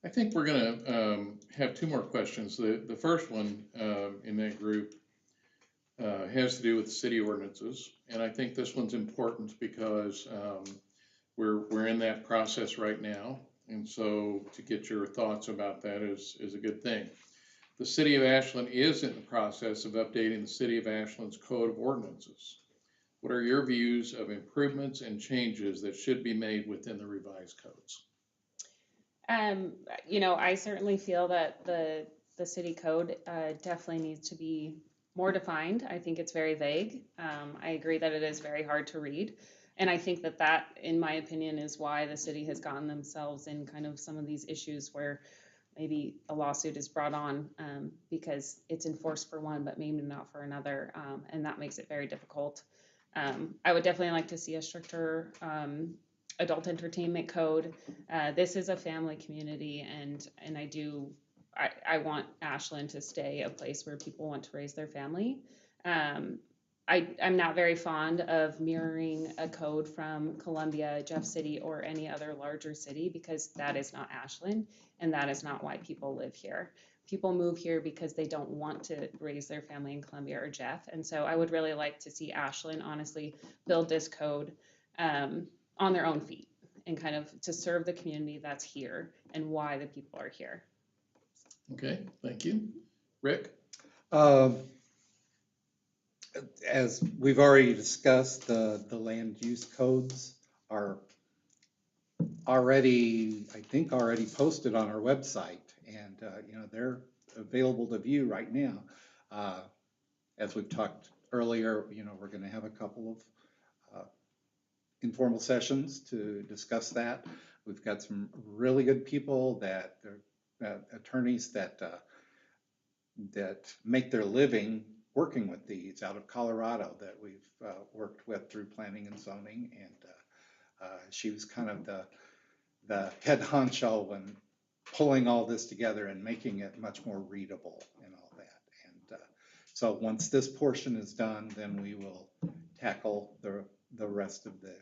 I think we're going to have two more questions. The first one in that group has to do with city ordinances, and I think this one's important because we're in that process right now, and so to get your thoughts about that is a good thing. The City of Ashland is in the process of updating the City of Ashland's Code of Ordinances. What are your views of improvements and changes that should be made within the revised codes? I certainly feel that the city code definitely needs to be more defined. I think it's very vague. I agree that it is very hard to read. And I think that, in my opinion, is why the city has gotten themselves in kind of some of these issues where maybe a lawsuit is brought on because it's enforced for one, but maybe not for another. And that makes it very difficult. I would definitely like to see a stricter adult entertainment code. This is a family community, and I want Ashland to stay a place where people want to raise their family. I'm not very fond of mirroring a code from Columbia, Jeff City, or any other larger city because that is not Ashland, and that is not why people live here. People move here because they don't want to raise their family in Columbia or Jeff, and so I would really like to see Ashland honestly build this code on their own feet and kind of to serve the community that's here and why the people are here. Okay, thank you. Rick? As we've already discussed, the land use codes are already posted on our website, and they're available to view right now. As we've talked earlier, we're going to have a couple of informal sessions to discuss that. We've got some really good people attorneys that make their living working with these out of Colorado that we've worked with through planning and zoning, and she was kind of the head honcho and pulling all this together and making it much more readable and all that. And so once this portion is done, then we will tackle the rest of the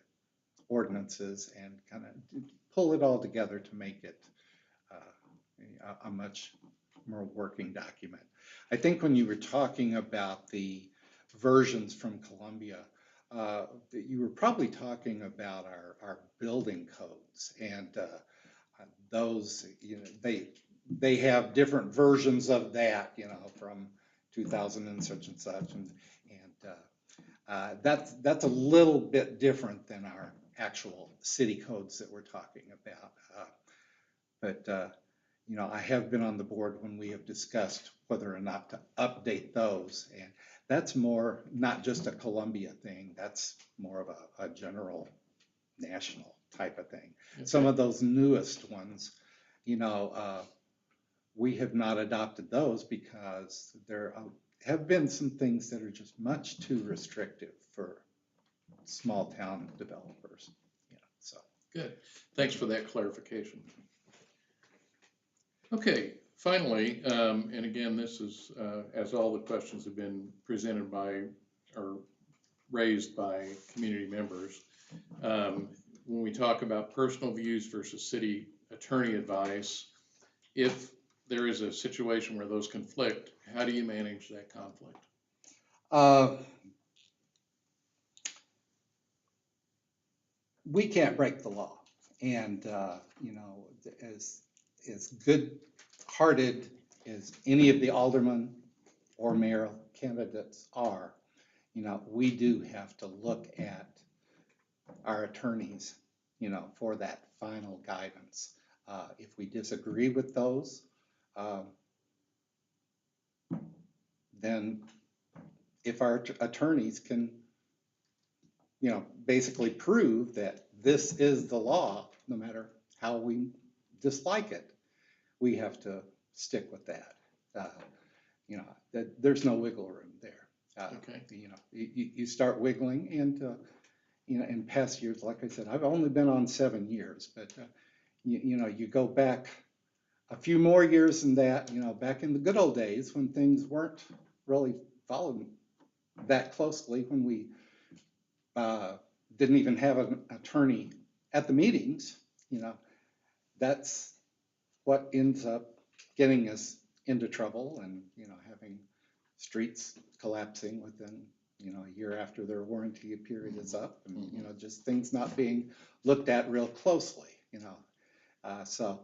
ordinances and kind of pull it all together to make it a much more working document. I think when you were talking about the versions from Columbia, you were probably talking about our building codes, and those, they have different versions of that, from 2000 and such, and that's a little bit different than our actual city codes that we're talking about. But I have been on the board when we have discussed whether or not to update those, and that's more not just a Columbia thing, that's more of a general national type of thing. Okay. Some of those newest ones, we have not adopted those because there have been some things that are just much too restrictive for small town developers. So good. Thanks for that clarification. Okay, finally, and again, this is as all the questions have been presented by or raised by community members. When we talk about personal views versus city attorney advice, if there is a situation where those conflict, how do you manage that conflict? We can't break the law, and as good-hearted as any of the aldermen or mayoral candidates are, we do have to look at our attorneys, for that final guidance. If we disagree with those, then if our attorneys can, basically prove that this is the law, no matter how we dislike it, we have to stick with that. There's no wiggle room there. Okay. You start wiggling, and in past years, like I said, I've only been on 7 years, but you go back a few more years than that, back in the good old days when things weren't really followed that closely, when we didn't even have an attorney at the meetings, that's what ends up getting us into trouble, and having streets collapsing within a year after their warranty period is up, and just things not being looked at real closely. So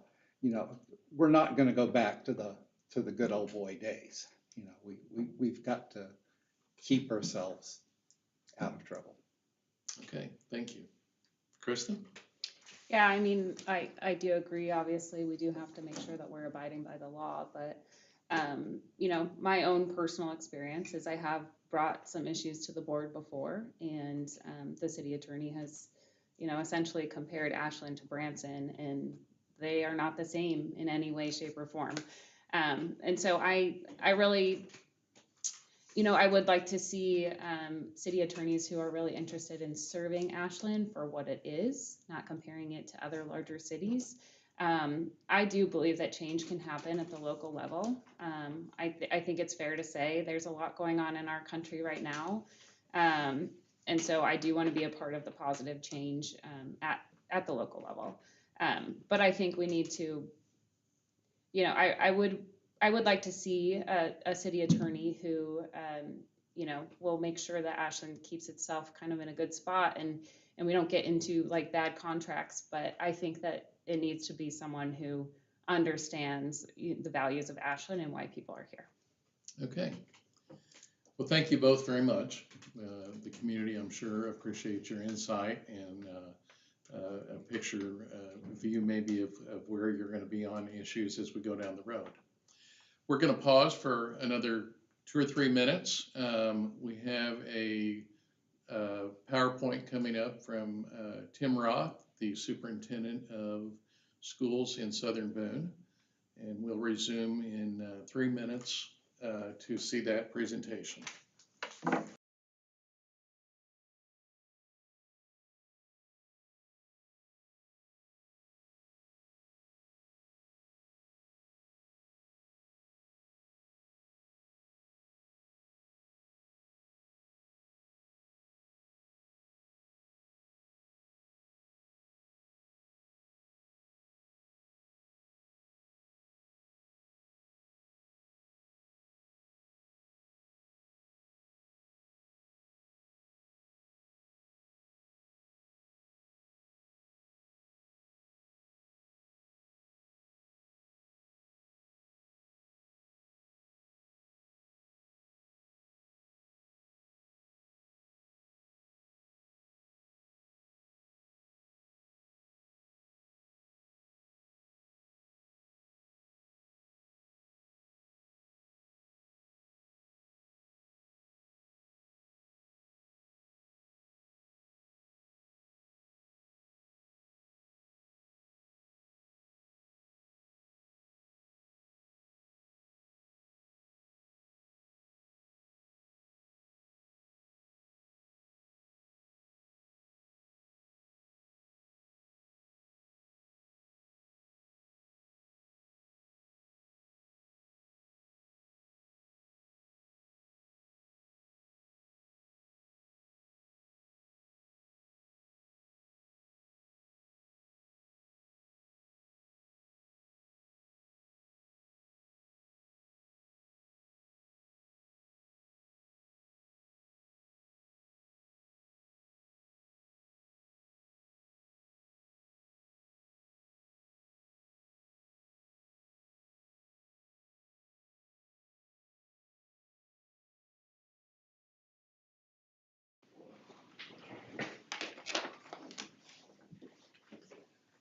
we're not going to go back to the good old boy days. We've got to keep ourselves out of trouble. Okay, thank you. Kristen? Yeah, I mean, I do agree. Obviously, we do have to make sure that we're abiding by the law, but my own personal experience is I have brought some issues to the board before, and the city attorney has, essentially compared Ashland to Branson, and they are not the same in any way, shape, or form. And so I really, I would like to see city attorneys who are really interested in serving Ashland for what it is, not comparing it to other larger cities. I do believe that change can happen at the local level. I think it's fair to say there's a lot going on in our country right now. And so I do want to be a part of the positive change at the local level. But I think we need to, I would like to see a city attorney who, will make sure that Ashland keeps itself kind of in a good spot, and we don't get into like bad contracts. But I think that it needs to be someone who understands the values of Ashland and why people are here. Okay. Well, thank you both very much. The community, I'm sure, appreciates your insight and a picture view maybe of where you're going to be on issues as we go down the road. We're going to pause for another 2 or 3 minutes. We have a PowerPoint coming up from Tim Roth, the superintendent of schools in Southern Boone, and we'll resume in 3 minutes to see that presentation.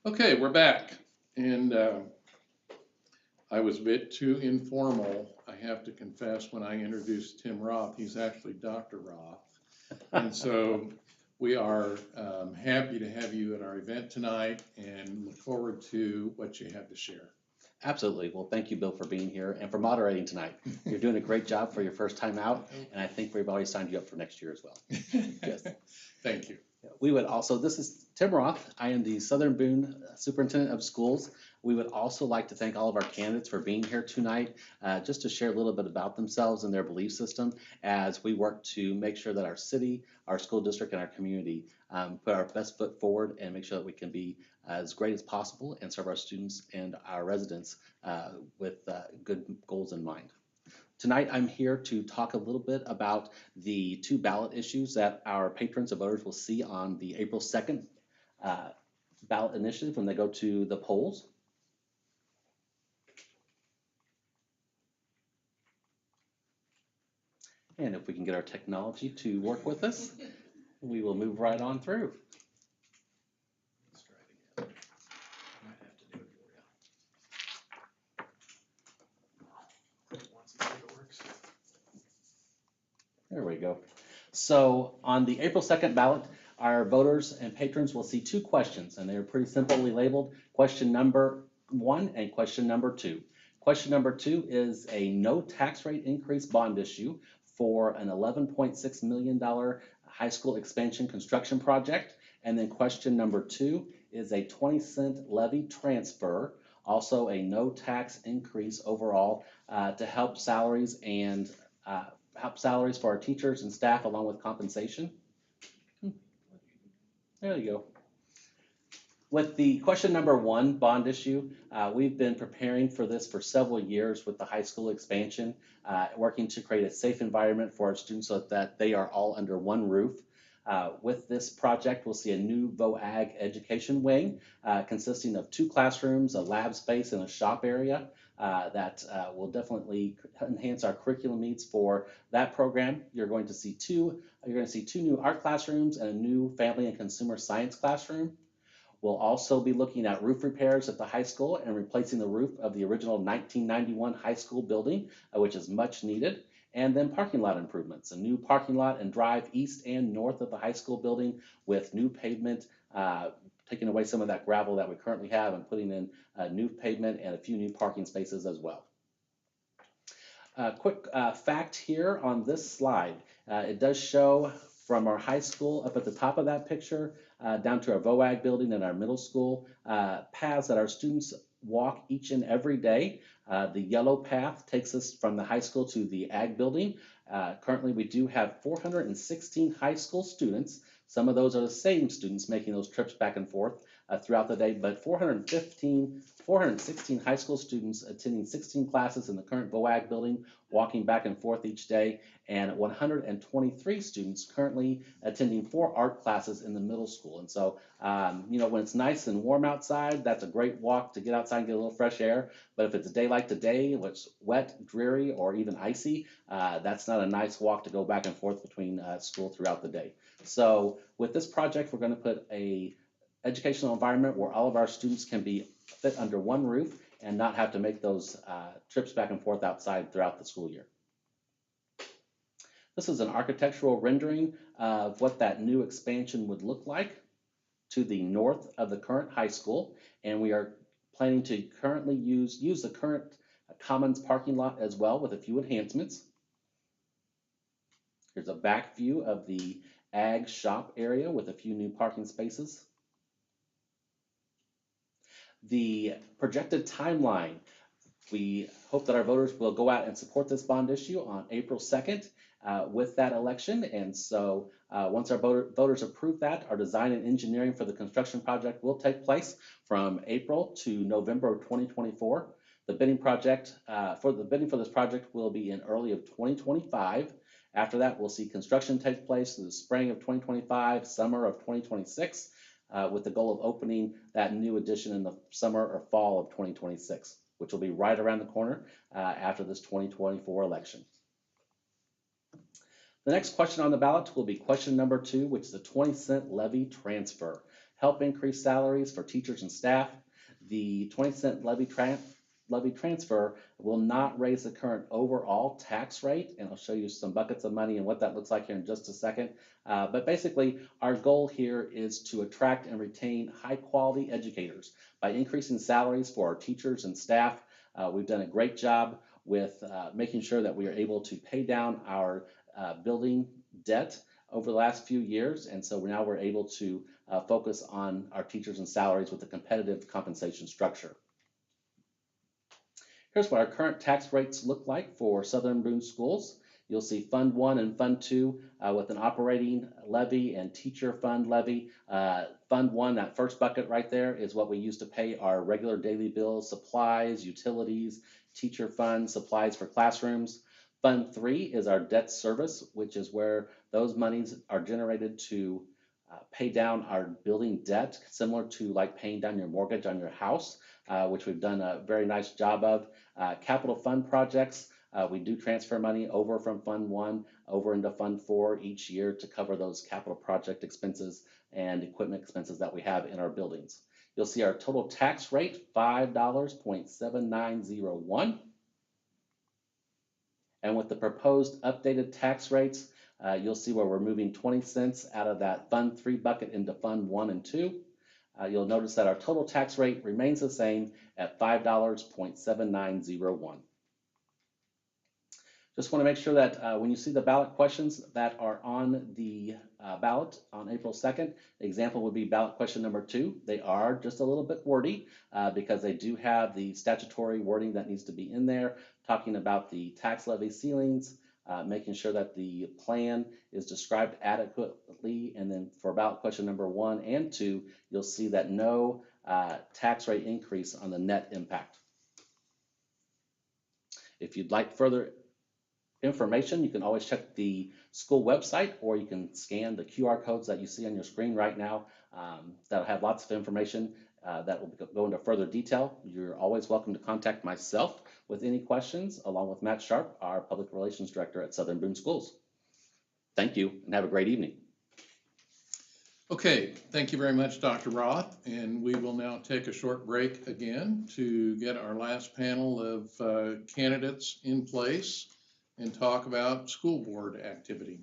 Okay, we're back. And I was a bit too informal, I have to confess, when I introduced Tim Roth. He's actually Dr. Roth. And so we are happy to have you at our event tonight and look forward to what you have to share. Absolutely. Well, thank you, Bill, for being here and for moderating tonight. You're doing a great job for your first time out, and I think we've already signed you up for next year as well. Yes. Thank you. We would also, this is Tim Roth. I am the Southern Boone Superintendent of Schools. We would also like to thank all of our candidates for being here tonight, just to share a little bit about themselves and their belief system as we work to make sure that our city, our school district, and our community put our best foot forward and make sure that we can be as great as possible and serve our students and our residents with good goals in mind. Tonight, I'm here to talk a little bit about the 2 ballot issues that our patrons and voters will see on the April 2nd ballot initiative when they go to the polls. And if we can get our technology to work with us, we will move right on through. Let's try it again. I might have to do it for you. Once again, if it works. There we go. So on the April 2nd ballot, our voters and patrons will see 2 questions, and they're pretty simply labeled question number 1 and question number 2. Question number 2 is a no tax rate increase bond issue for an $11.6 million high school expansion construction project. And then question number 2 is a 20-cent levy transfer, also a no tax increase overall to help salaries and for our teachers and staff along with compensation. There you go. With the question number 1 bond issue, we've been preparing for this for several years with the high school expansion, working to create a safe environment for our students so that they are all under one roof. With this project, we'll see a new VOAG education wing consisting of 2 classrooms, a lab space, and a shop area that will definitely enhance our curriculum needs for that program. You're going to see 2 new art classrooms and a new family and consumer science classroom. We'll also be looking at roof repairs at the high school and replacing the roof of the original 1991 high school building, which is much needed. And then parking lot improvements, a new parking lot and drive east and north of the high school building with new pavement, taking away some of that gravel that we currently have and putting in new pavement and a few new parking spaces as well. Quick fact here on this slide, it does show from our high school up at the top of that picture down to our VOAG building and our middle school paths that our students walk each and every day. The yellow path takes us from the high school to the ag building. Currently, we do have 416 high school students. Some of those are the same students making those trips back and forth throughout the day, but 416 high school students attending 16 classes in the current VOAG building, walking back and forth each day, and 123 students currently attending 4 art classes in the middle school. And so, when it's nice and warm outside, that's a great walk to get outside and get a little fresh air. But if it's a day like today, it's wet, dreary, or even icy, that's not a nice walk to go back and forth between school throughout the day. So with this project, we're going to put a educational environment where all of our students can be fit under one roof and not have to make those trips back and forth outside throughout the school year. This is an architectural rendering of what that new expansion would look like to the north of the current high school, and we are planning to currently use the current Commons parking lot as well with a few enhancements. Here's a back view of the ag shop area with a few new parking spaces. The projected timeline, we hope that our voters will go out and support this bond issue on April 2nd with that election. And so once our voters approve that, our design and engineering for the construction project will take place from April to November of 2024. The bidding for this project will be in early of 2025. After that, we'll see construction take place in the spring of 2025, summer of 2026, with the goal of opening that new addition in the summer or fall of 2026, which will be right around the corner after this 2024 election. The next question on the ballot will be question number 2, which is the 20-cent levy transfer. Help increase salaries for teachers and staff. the 20-cent levy transfer will not raise the current overall tax rate, and I'll show you some buckets of money and what that looks like here in just a second. But basically, our goal here is to attract and retain high-quality educators by increasing salaries for our teachers and staff. We've done a great job with making sure that we are able to pay down our building debt over the last few years, and so now we're able to focus on our teachers and salaries with a competitive compensation structure. Here's what our current tax rates look like for Southern Boone schools. You'll see Fund 1 and Fund 2 with an operating levy and teacher fund levy. Fund 1, that first bucket right there, is what we use to pay our regular daily bills, supplies, utilities, teacher fund, supplies for classrooms. Fund 3 is our debt service, which is where those monies are generated to pay down our building debt, similar to like paying down your mortgage on your house, which we've done a very nice job of. Capital fund projects, we do transfer money over from Fund 1 over into Fund 4 each year to cover those capital project expenses and equipment expenses that we have in our buildings. You'll see our total tax rate, $5.7901. And with the proposed updated tax rates, you'll see where we're moving 20 cents out of that Fund 3 bucket into Fund 1 and 2. You'll notice that our total tax rate remains the same at $5.7901. Just want to make sure that when you see the ballot questions that are on the ballot on April 2nd, the example would be ballot question number 2. They are just a little bit wordy because they do have the statutory wording that needs to be in there, talking about the tax levy ceilings, making sure that the plan is described adequately. And then for ballot question number 1 and 2, you'll see that no tax rate increase on the net impact. If you'd like further information, you can always check the school website, or you can scan the QR codes that you see on your screen right now. That'll have lots of information that will go into further detail. You're always welcome to contact myself with any questions, along with Matt Sharp, our Public Relations Director at Southern Boone Schools. Thank you, and have a great evening. Okay, thank you very much, Dr. Roth, and we will now take a short break again to get our last panel of candidates in place and talk about school board activity.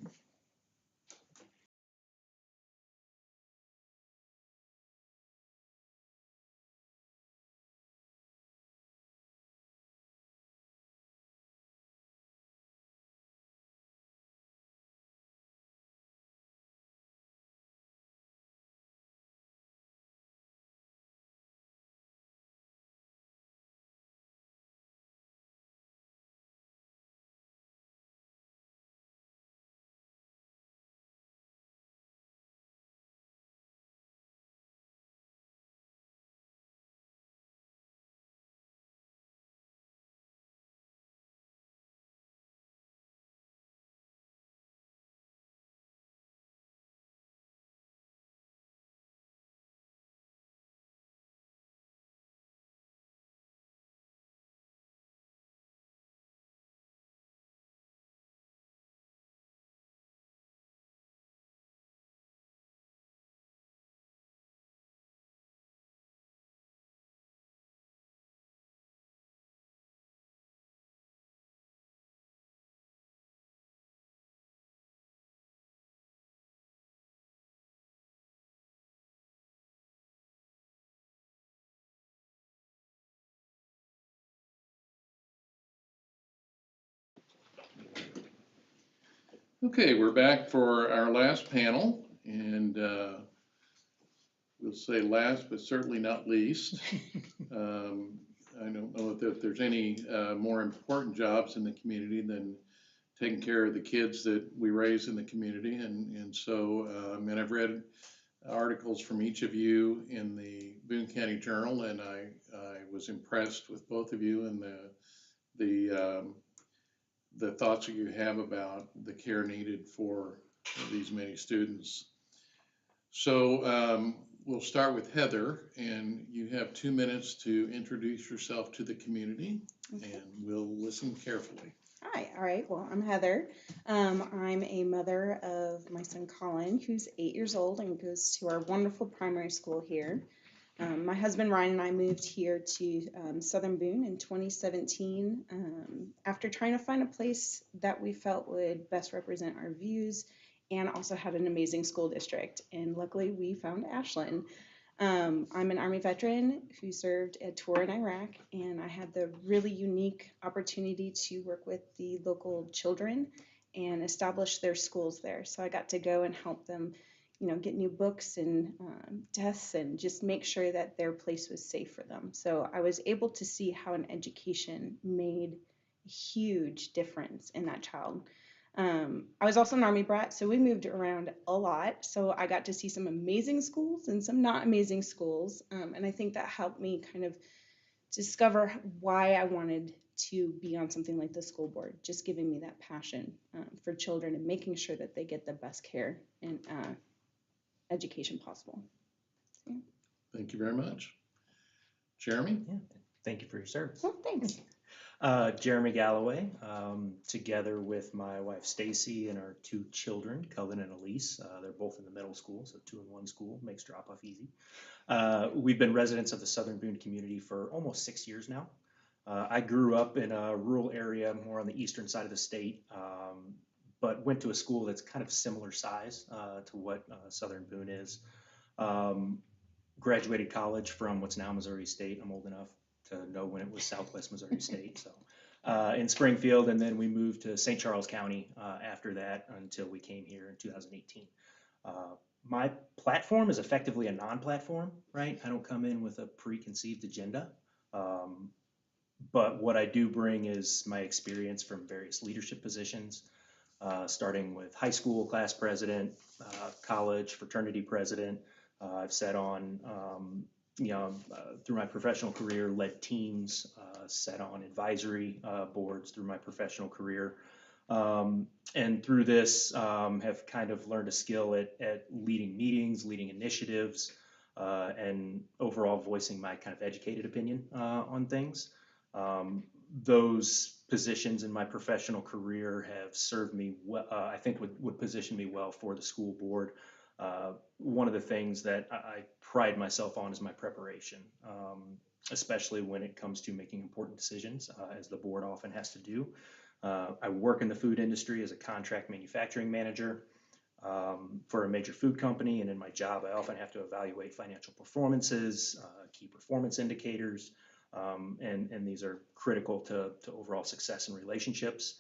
Okay, we're back for our last panel, and we'll say last, but certainly not least. I don't know if there's any more important jobs in the community than taking care of the kids that we raise in the community, and so and I've read articles from each of you in the Boone County Journal, and I was impressed with both of you and the thoughts that you have about the care needed for these many students. So we'll start with Heather, and you have 2 minutes to introduce yourself to the community, and we'll listen carefully. Hi, all right, well, I'm Heather. I'm a mother of my son Colin, who's 8 years old and goes to our wonderful primary school here. My husband Ryan and I moved here to Southern Boone in 2017 after trying to find a place that we felt would best represent our views and also had an amazing school district. And luckily, we found Ashland. I'm an Army veteran who served a tour in Iraq, and I had the really unique opportunity to work with the local children and establish their schools there. So I got to go and help them, get new books and desks and just make sure that their place was safe for them. So I was able to see how an education made a huge difference in that child. I was also an Army brat, so we moved around a lot. So I got to see some amazing schools and some not amazing schools. And I think that helped me kind of discover why I wanted to be on something like the school board, just giving me that passion for children and making sure that they get the best care and education possible. Thank you very much. Jeremy? Yeah, thank you for your service. Well, thanks. Jeremy Galloway, together with my wife Stacy and our two children, Cullen and Elise. They're both in the middle school, so 2-in-1 school makes drop-off easy. We've been residents of the Southern Boone community for almost 6 years now. I grew up in a rural area, more on the eastern side of the state, but went to a school that's kind of similar size to what Southern Boone is. Graduated college from what's now Missouri State. I'm old enough to know when it was Southwest Missouri State. So in Springfield, and then we moved to St. Charles County after that until we came here in 2018. My platform is effectively a non-platform, right? I don't come in with a preconceived agenda. But what I do bring is my experience from various leadership positions, starting with high school class president, college fraternity president. I've sat on, through my professional career, led teams, sat on advisory boards through my professional career. And through this, have kind of learned a skill at leading meetings, leading initiatives, and overall voicing my kind of educated opinion on things. Those positions in my professional career have served me well, I think would position me well for the school board. One of the things that I pride myself on is my preparation, especially when it comes to making important decisions, as the board often has to do. I work in the food industry as a contract manufacturing manager for a major food company, and in my job I often have to evaluate financial performances, key performance indicators, and these are critical to overall success in relationships.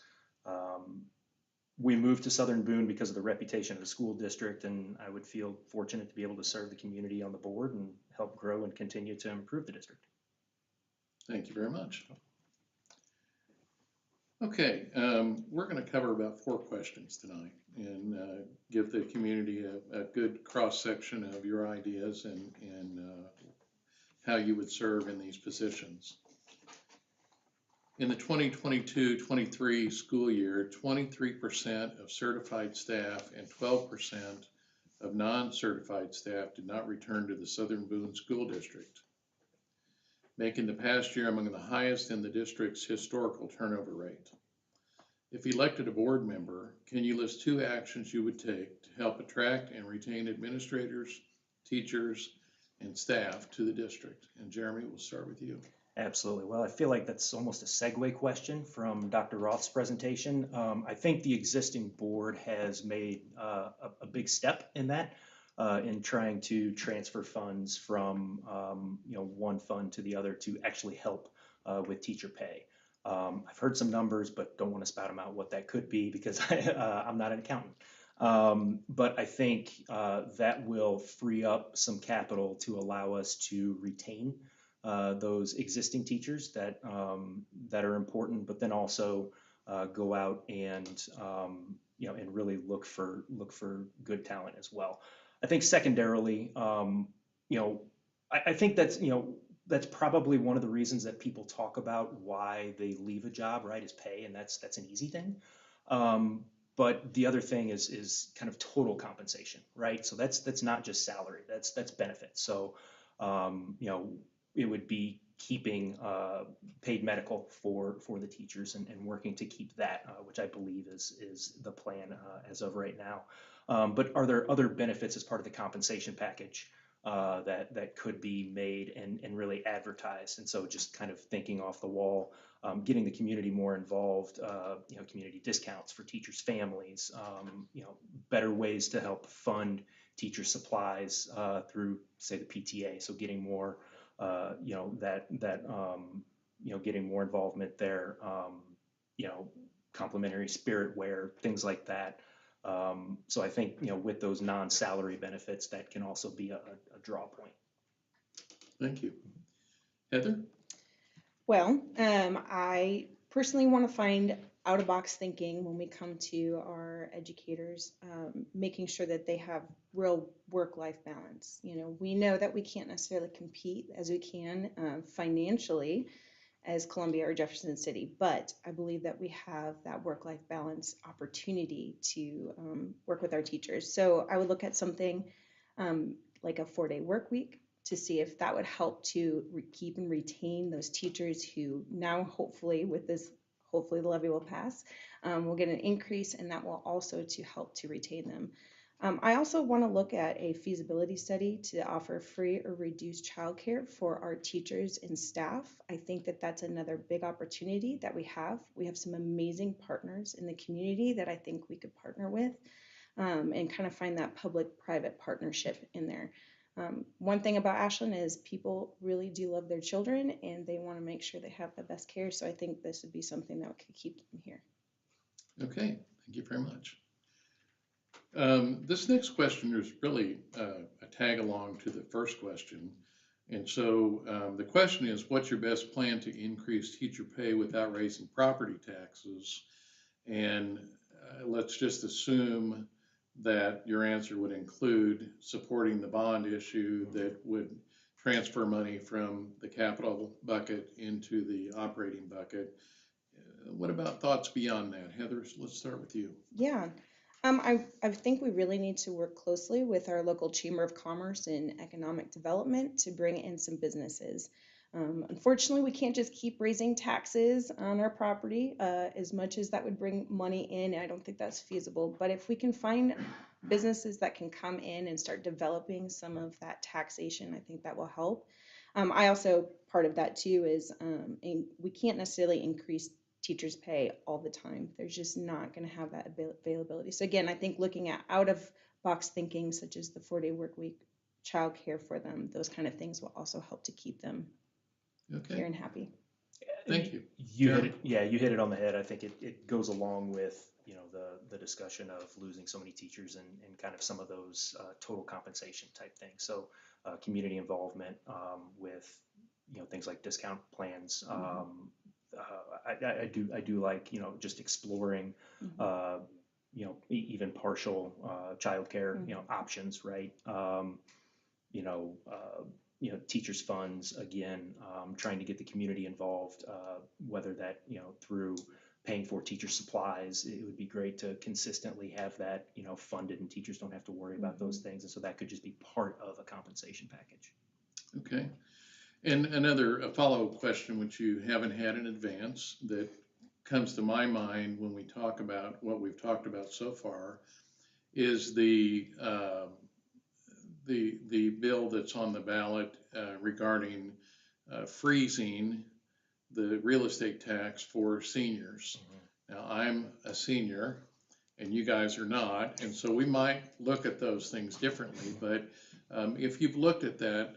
We moved to Southern Boone because of the reputation of the school district, and I would feel fortunate to be able to serve the community on the board and help grow and continue to improve the district. Thank you very much. Okay, we're going to cover about 4 questions tonight and give the community a good cross-section of your ideas and how you would serve in these positions. In the 2022-23 school year, 23% of certified staff and 12% of non-certified staff did not return to the Southern Boone School District, making the past year among the highest in the district's historical turnover rate. If elected a board member, can you list 2 actions you would take to help attract and retain administrators, teachers, and staff to the district? And Jeremy, we'll start with you. Absolutely. Well, I feel like that's almost a segue question from Dr. Roth's presentation. I think the existing board has made a big step in that, in trying to transfer funds from one fund to the other to actually help with teacher pay. I've heard some numbers, but don't want to spout them out what that could be because I'm not an accountant. But I think that will free up some capital to allow us to retain those existing teachers that are important, but then also go out and and really look for good talent as well. I think secondarily, I think that's probably one of the reasons that people talk about why they leave a job, right? Is pay, and that's an easy thing. But the other thing is kind of total compensation, right? So that's not just salary, that's benefits. So it would be keeping paid medical for the teachers and working to keep that, which I believe is the plan as of right now. But are there other benefits as part of the compensation package? that could be made and really advertised. And so just kind of thinking off the wall, getting the community more involved, community discounts for teachers' families, better ways to help fund teacher supplies through, say, the PTA. So getting more, getting more involvement there, complimentary spirit wear, things like that. So I think, with those non-salary benefits, that can also be a draw point. Thank you. Heather? Well, I personally want to find out-of-box thinking when we come to our educators, making sure that they have real work-life balance. We know that we can't necessarily compete as we can financially as Columbia or Jefferson City, but I believe that we have that work-life balance opportunity to work with our teachers. So I would look at something like a 4-day work week to see if that would help to keep and retain those teachers who now hopefully the levy will pass, will get an increase, and that will also to help to retain them. I also want to look at a feasibility study to offer free or reduced childcare for our teachers and staff. I think that that's another big opportunity that we have. We have some amazing partners in the community that I think we could partner with and kind of find that public-private partnership in there. One thing about Ashland is people really do love their children and they want to make sure they have the best care. So I think this would be something that could keep them here. Okay, thank you very much. This next question is really a tag along to the first question. And so the question is, what's your best plan to increase teacher pay without raising property taxes? And let's just assume that your answer would include supporting the bond issue that would transfer money from the capital bucket into the operating bucket. What about thoughts beyond that? Heather, let's start with you. Yeah. I think we really need to work closely with our local Chamber of Commerce and Economic Development to bring in some businesses. Unfortunately, we can't just keep raising taxes on our property as much as that would bring money in. I don't think that's feasible. But if we can find businesses that can come in and start developing some of that taxation, I think that will help. I also, part of that too is we can't necessarily increase teachers' pay all the time. There's just not going to have that availability. So again, I think looking at out-of-box thinking, such as the 4-day work week, childcare for them, those kind of things will also help to keep them here and happy. Thank you. You hit it on the head. I think it goes along with the discussion of losing so many teachers and kind of some of those total compensation type things. So community involvement with things like discount plans. I do like just exploring even partial childcare options, right? Teachers funds, again, trying to get the community involved, whether that through paying for teacher supplies. It would be great to consistently have that funded, and teachers don't have to worry about those things, and so that could just be part of a compensation package. Okay. And a follow-up question, which you haven't had in advance, that comes to my mind when we talk about what we've talked about so far, is the bill that's on the ballot regarding freezing the real estate tax for seniors. Now, I'm a senior, and you guys are not, and so we might look at those things differently, but if you've looked at that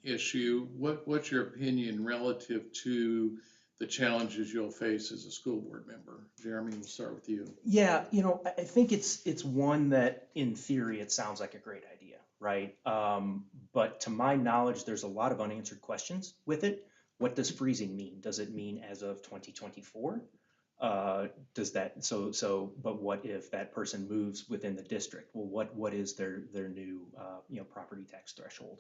issue, what's your opinion relative to the challenges you'll face as a school board member? Jeremy, we'll start with you. Yeah, I think it's one that in theory it sounds like a great idea, right? But to my knowledge, there's a lot of unanswered questions with it. What does freezing mean? Does it mean as of 2024? Does that but what if that person moves within the district? Well, what is their new property tax threshold?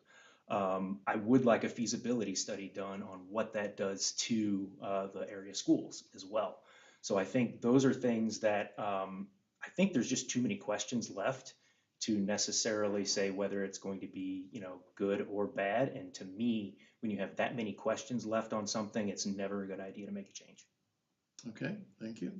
I would like a feasibility study done on what that does to the area schools as well. So I think those are things that I think there's just too many questions left to necessarily say whether it's going to be good or bad. And to me, when you have that many questions left on something, it's never a good idea to make a change. Okay, thank you.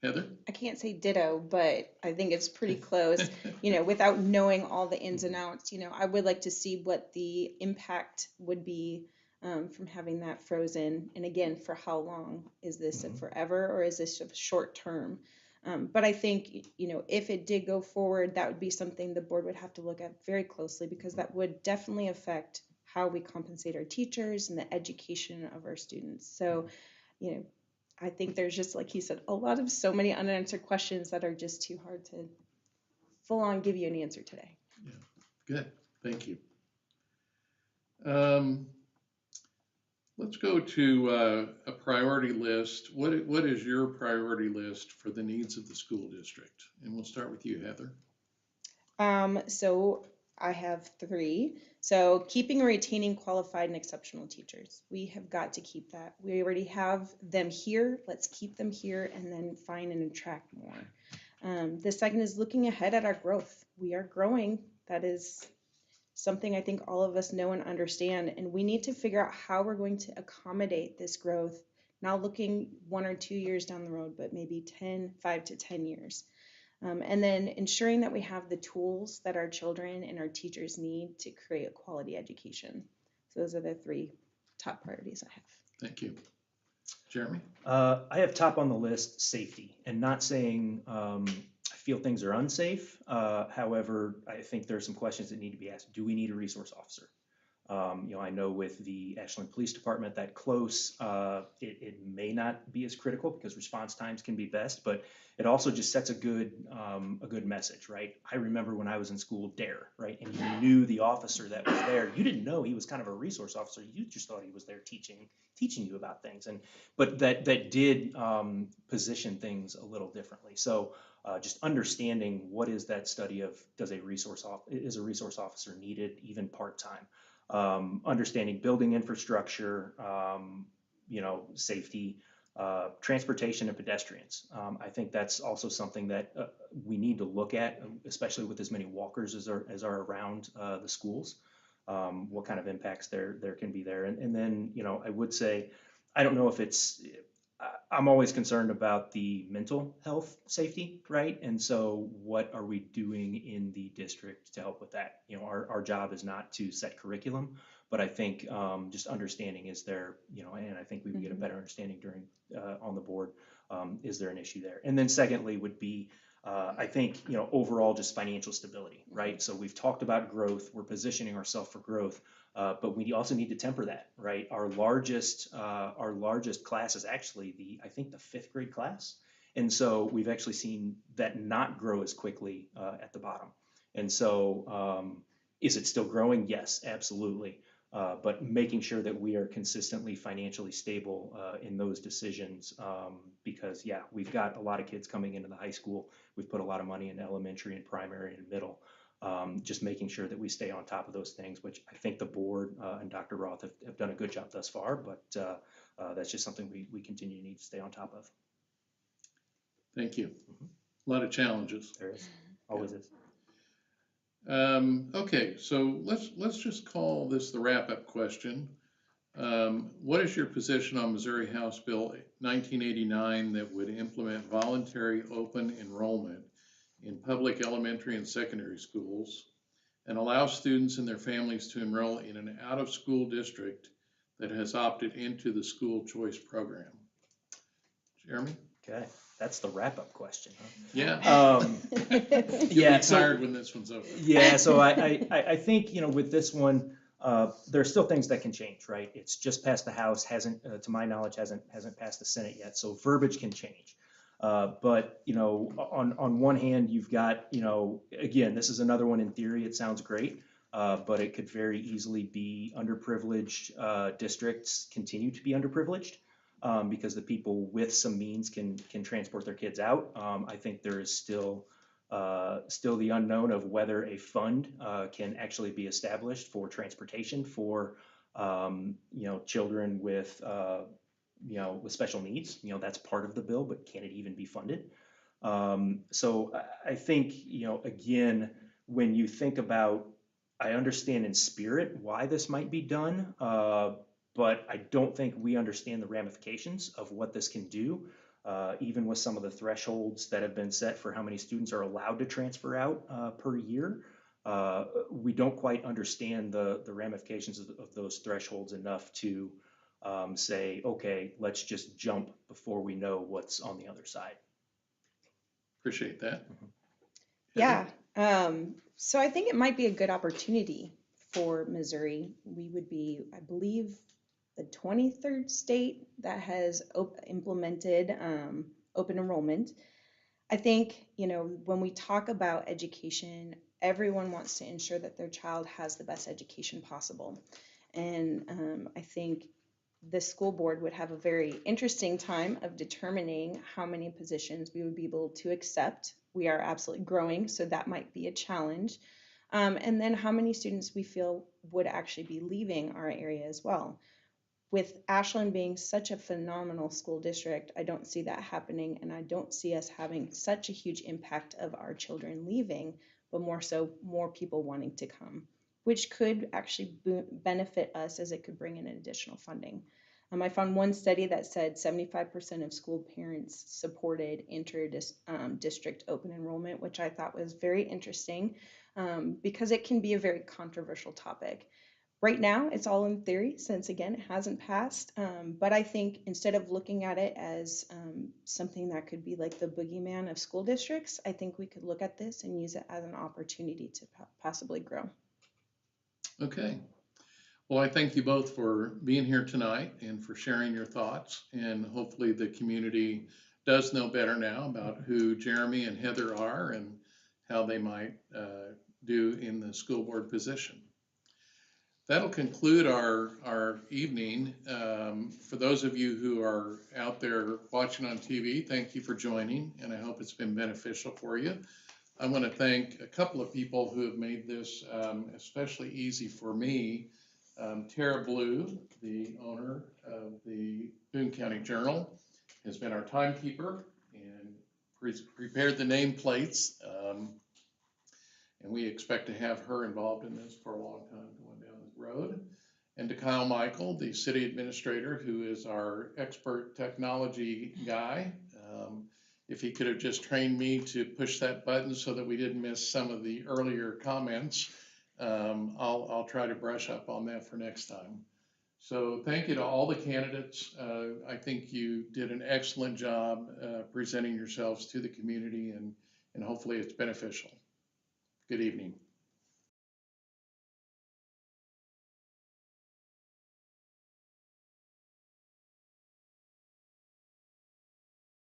Heather? I can't say ditto, but I think it's pretty close. Without knowing all the ins and outs, I would like to see what the impact would be from having that frozen. And again, for how long? Is this a forever or is this a short term? But I think, if it did go forward, that would be something the board would have to look at very closely because that would definitely affect how we compensate our teachers and the education of our students. So, I think there's just, like he said, so many unanswered questions that are just too hard to full on give you an answer today. Yeah, good, thank you. Let's go to a priority list. What is your priority list for the needs of the school district? And we'll start with you, Heather. So I have 3. So keeping and retaining qualified and exceptional teachers. We have got to keep that. We already have them here. Let's keep them here and then find and attract more. The second is looking ahead at our growth. We are growing. That is something I think all of us know and understand. And we need to figure out how we're going to accommodate this growth, not looking 1 or 2 years down the road, but maybe 5 to 10 years. And then ensuring that we have the tools that our children and our teachers need to create a quality education. So those are the 3 top priorities I have. Thank you. Jeremy? I have top on the list safety, and not saying I feel things are unsafe. However, I think there are some questions that need to be asked. Do we need a resource officer? I know with the Ashland Police Department that close, it may not be as critical because response times can be best, but it also just sets a good message, right? I remember when I was in school, DARE, right? And you knew the officer that was there. You didn't know he was kind of a resource officer. You just thought he was there teaching you about things. But that did position things a little differently. So just understanding what is that study of, is a resource officer needed, even part-time? Understanding building infrastructure, safety, transportation and pedestrians. I think that's also something that we need to look at, especially with as many walkers as are around the schools. What kind of impacts there can be there. And then, I would say, I don't know if I'm always concerned about the mental health safety, right? And so what are we doing in the district to help with that? Our job is not to set curriculum, but I think just understanding is there, and I think we would get a better understanding on the board, is there an issue there? And then secondly would be, I think, overall just financial stability, right? So we've talked about growth, we're positioning ourselves for growth, but we also need to temper that, right? Our largest class is actually I think the 5th grade class. And so we've actually seen that not grow as quickly at the bottom. And so is it still growing? Yes, absolutely. But making sure that we are consistently financially stable in those decisions, because we've got a lot of kids coming into the high school. We've put a lot of money in elementary and primary and middle. Just making sure that we stay on top of those things, which I think the board and Dr. Roth have done a good job thus far, but that's just something we continue to need to stay on top of. Thank you. A lot of challenges. There is, always is. Okay, so let's just call this the wrap-up question. What is your position on Missouri House Bill 1989 that would implement voluntary open enrollment in public elementary and secondary schools and allow students and their families to enroll in an out-of-school district that has opted into the school choice program? Jeremy? Okay, that's the wrap-up question, huh? Yeah. You'll Yeah, be tired when this one's over. Yeah, so I think, with this one, there's still things that can change, right? It's just passed the House, hasn't, to my knowledge, hasn't passed the Senate yet, so verbiage can change. But, on one hand, you've got, again, this is another one in theory, it sounds great, but it could very easily be underprivileged districts continue to be underprivileged. Because the people with some means can transport their kids out. I think there is still the unknown of whether a fund can actually be established for transportation for children with special needs. That's part of the bill, but can it even be funded? So I think again, when you think about, I understand in spirit why this might be done. But I don't think we understand the ramifications of what this can do. even with some of the thresholds that have been set for how many students are allowed to transfer out per year, we don't quite understand the ramifications of those thresholds enough to say, okay, let's just jump before we know what's on the other side. Appreciate that. Yeah, so I think it might be a good opportunity for Missouri. We would be, I believe, the 23rd state that has implemented open enrollment. I think, when we talk about education, everyone wants to ensure that their child has the best education possible. And I think the school board would have a very interesting time of determining how many positions we would be able to accept. We are absolutely growing, so that might be a challenge. And then how many students we feel would actually be leaving our area as well. With Ashland being such a phenomenal school district, I don't see that happening, and I don't see us having such a huge impact of our children leaving, but more so more people wanting to come, which could actually benefit us as it could bring in additional funding. I found one study that said 75% of school parents supported inter-district open enrollment, which I thought was very interesting because it can be a very controversial topic. Right now, it's all in theory, since again, it hasn't passed. But I think instead of looking at it as something that could be like the boogeyman of school districts, I think we could look at this and use it as an opportunity to possibly grow. Okay. Well, I thank you both for being here tonight and for sharing your thoughts. And hopefully the community does know better now about who Jeremy and Heather are and how they might do in the school board position. That'll conclude our evening. For those of you who are out there watching on TV, thank you for joining, and I hope it's been beneficial for you. I want to thank a couple of people who have made this especially easy for me. Tara Blue, the owner of the Boone County Journal, has been our timekeeper and prepared the nameplates. And we expect to have her involved in this for a long time going down the road. And to Kyle Michael, the city administrator, who is our expert technology guy. If he could have just trained me to push that button so that we didn't miss some of the earlier comments, I'll try to brush up on that for next time. So thank you to all the candidates. I think you did an excellent job presenting yourselves to the community, and hopefully it's beneficial. Good evening.